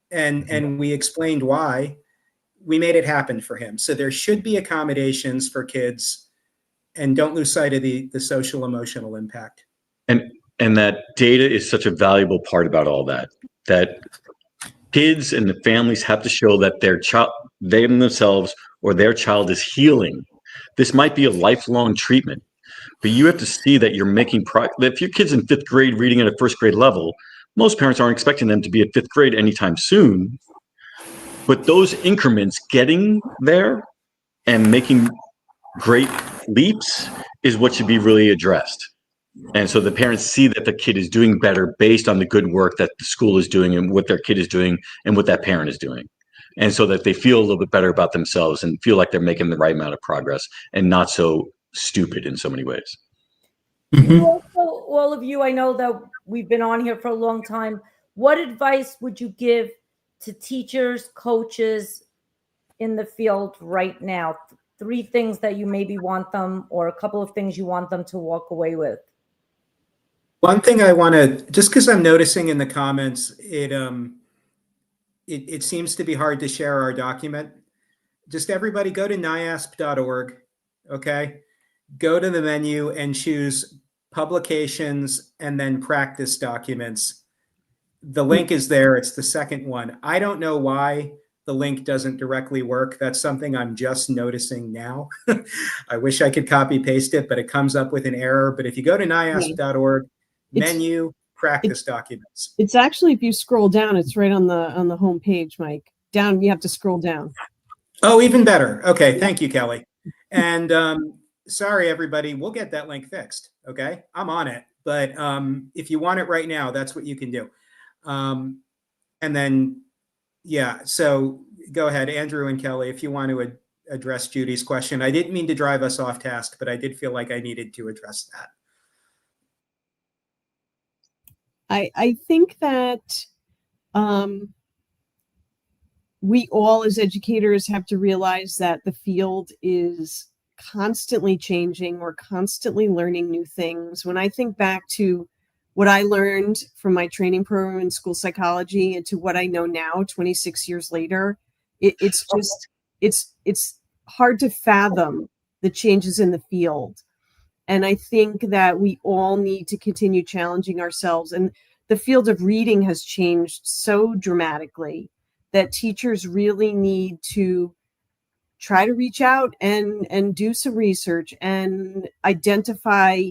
and we explained why, we made it happen for him. So there should be accommodations for kids, and don't lose sight of the social emotional impact. And that data is such a valuable part about all that, that kids and the families have to show that their child, they themselves or their child is healing. This might be a lifelong treatment, but you have to see that you're making if your kid's in 5th grade reading at a 1st grade level, most parents aren't expecting them to be at 5th grade anytime soon. But those increments getting there and making great leaps is what should be really addressed. And so the parents see that the kid is doing better based on the good work that the school is doing and what their kid is doing and what that parent is doing. And so that they feel a little bit better about themselves and feel like they're making the right amount of progress and not so stupid in so many ways. Mm-hmm. Also, all of you, I know that we've been on here for a long time. What advice would you give to teachers, coaches in the field right now? 3 things that you maybe want them, or a couple of things you want them to walk away with. One thing I want to, just because I'm noticing in the comments, it seems to be hard to share our document. Just everybody go to niasp.org, okay? Go to the menu and choose publications and then practice documents. The link is there. It's the second one. I don't know why the link doesn't directly work. That's something I'm just noticing now. I wish I could copy paste it, but it comes up with an error. But if you go to niasp.org, menu, practice documents. It's actually, if you scroll down, it's right on the home page, Mike. Down, you have to scroll down. Oh, even better. Okay, thank you, Kelly. And sorry, everybody, we'll get that link fixed. Okay, I'm on it. But if you want it right now, that's what you can do. And then, yeah, so go ahead, Andrew and Kelly, if you want to address Judy's question. I didn't mean to drive us off task, but I did feel like I needed to address that. I think that we all as educators have to realize that the field is constantly changing. We're constantly learning new things. When I think back to what I learned from my training program in school psychology and to what I know now, 26 years later, it's hard to fathom the changes in the field. And I think that we all need to continue challenging ourselves. And the field of reading has changed so dramatically that teachers really need to try to reach out and do some research and identify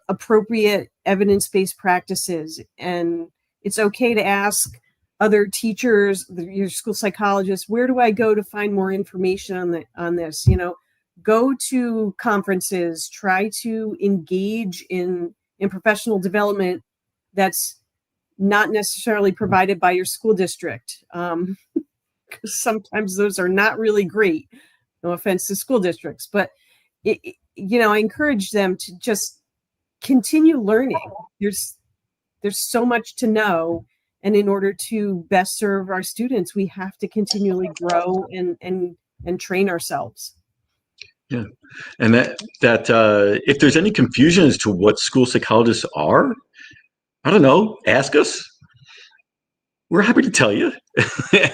appropriate evidence-based practices. And it's okay to ask other teachers, your school psychologists, where do I go to find more information on this? You know, go to conferences, try to engage in professional development that's not necessarily provided by your school district. Because sometimes those are not really great. No offense to school districts, but I encourage them to just continue learning. There's so much to know, and in order to best serve our students, we have to continually grow and train ourselves. Yeah, and that if there's any confusion as to what school psychologists are, I don't know, ask us. We're happy to tell you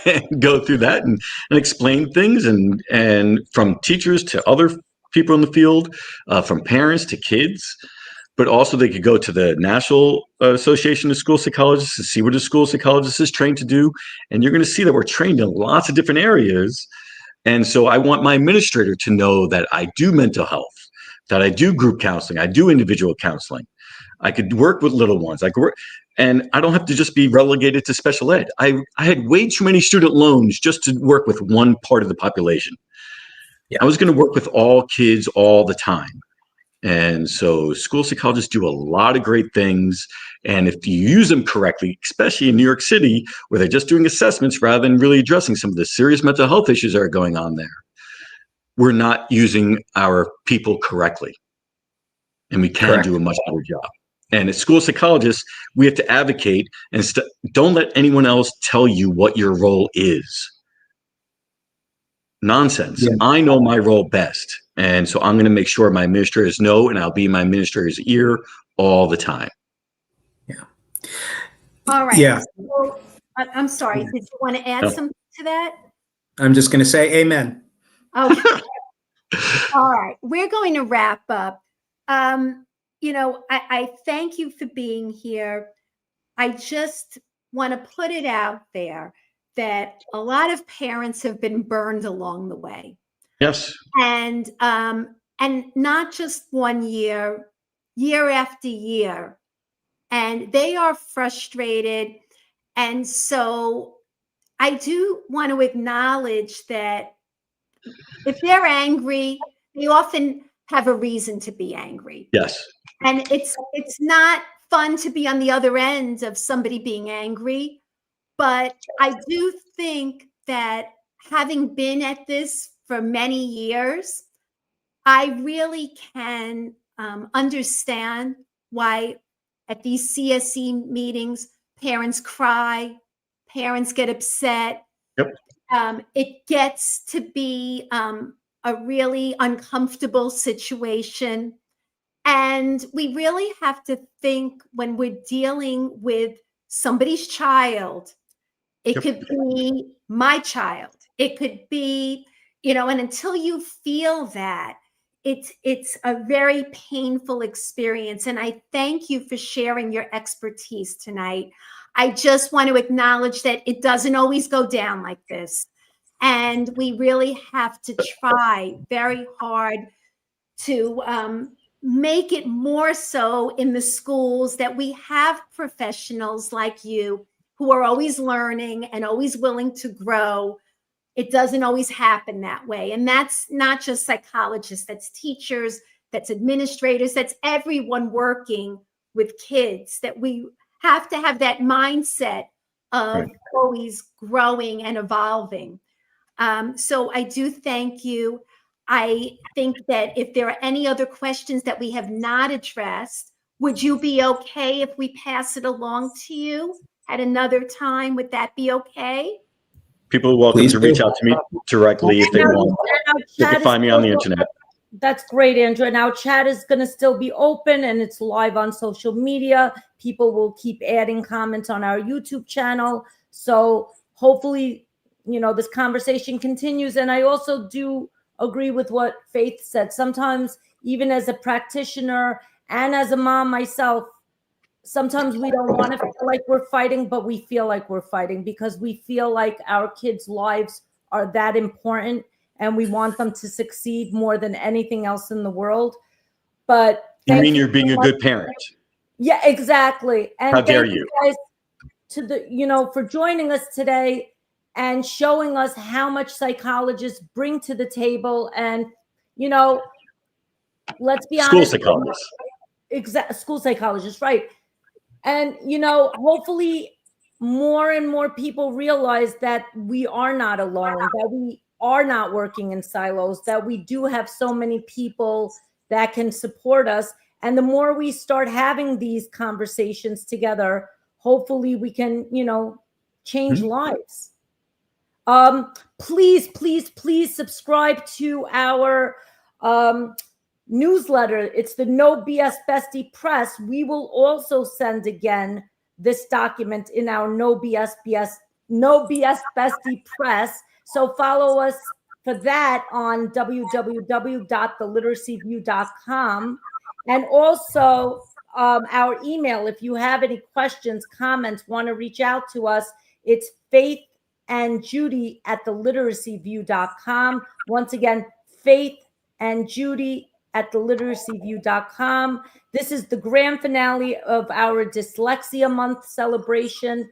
and go through that and explain things and from teachers to other people in the field, from parents to kids. But also they could go to the National Association of School Psychologists to see what a school psychologist is trained to do. And you're going to see that we're trained in lots of different areas. And so I want my administrator to know that I do mental health, that I do group counseling, I do individual counseling. I could work with little ones. I could work, and I don't have to just be relegated to special ed. I had way too many student loans just to work with one part of the population. Yeah. I was going to work with all kids all the time. And so school psychologists do a lot of great things. And if you use them correctly, especially in New York City, where they're just doing assessments rather than really addressing some of the serious mental health issues that are going on there, we're not using our people correctly. And we can do a much better job. And as school psychologists, we have to advocate and don't let anyone else tell you what your role is. Nonsense. Yeah. I know my role best. And so I'm going to make sure my administrators know, and I'll be in my administrator's ear all the time. Yeah. All right. Yeah. So, I'm sorry. Did you want to add No. something to that? I'm just going to say amen. Okay. All right. We're going to wrap up. I thank you for being here. I just want to put it out there that a lot of parents have been burned along the way. Yes. And not just one year, year after year. And they are frustrated. And so I do want to acknowledge that if they're angry, they often have a reason to be angry. Yes. And it's not fun to be on the other end of somebody being angry. But I do think that having been at this for many years, I really can understand why at these CSE meetings, parents cry, parents get upset. Yep. It gets to be a really uncomfortable situation. And we really have to think when we're dealing with somebody's child, it Yep. could be my child. It could be, and until you feel that, it's a very painful experience. And I thank you for sharing your expertise tonight. I just want to acknowledge that it doesn't always go down like this. And we really have to try very hard to make it more so in the schools that we have professionals like you who are always learning and always willing to grow. It doesn't always happen that way. And that's not just psychologists, that's teachers, that's administrators, that's everyone working with kids, that we have to have that mindset of Right. always growing and evolving. So I do thank you. I think that if there are any other questions that we have not addressed, would you be okay if we pass it along to you at another time? Would that be okay? People are welcome Please to do. reach out to me directly if they want. They can find me on the internet. That's great, Andrew. And our chat is going to still be open and it's live on social media. People will keep adding comments on our YouTube channel. So hopefully, this conversation continues. And I also do agree with what Faith said. Sometimes, even as a practitioner and as a mom myself, sometimes we don't want to feel like we're fighting, but we feel like we're fighting because we feel like our kids' lives are that important and we want them to succeed more than anything else in the world. But You mean you're being a good parent? Yeah, exactly. And How dare thank you? guys for joining us today and showing us how much psychologists bring to the table. And, let's be School honest. psychologists. School psychologists, right. And, hopefully more and more people realize that we are not alone, that we are not working in silos, that we do have so many people that can support us. And the more we start having these conversations together, hopefully we can, change lives. Please subscribe to our newsletter. It's the No BS Bestie Press. We will also send again this document in our No BS Bestie Press. So follow us for that on www.theliteracyview.com. And also our email, if you have any questions, comments, want to reach out to us, it's faithandjudy@theliteracyview.com. Once again, faithandjudy@theliteracyview.com. This is the grand finale of our Dyslexia Month celebration,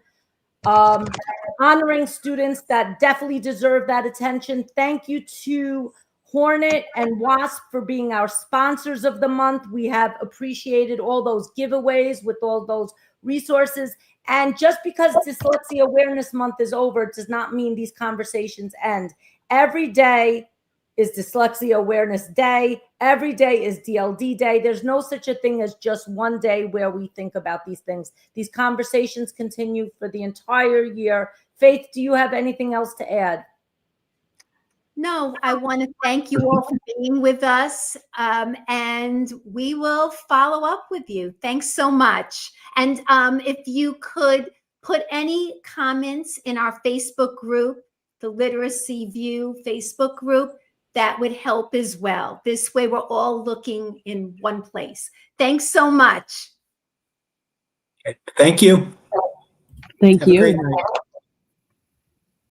honoring students that definitely deserve that attention. Thank you to Hornet and Wasp for being our sponsors of the month. We have appreciated all those giveaways with all those resources. And just because Dyslexia Awareness Month is over does not mean these conversations end. Every day is Dyslexia Awareness Day. Every day is DLD Day. There's no such a thing as just one day where we think about these things. These conversations continue for the entire year. Faith, do you have anything else to add? No, I want to thank you all for being with us, and we will follow up with you. Thanks so much. And if you could put any comments in our Facebook group, the Literacy View Facebook group, that would help as well. This way we're all looking in one place. Thanks so much. Thank you. Thank Have a you. great night.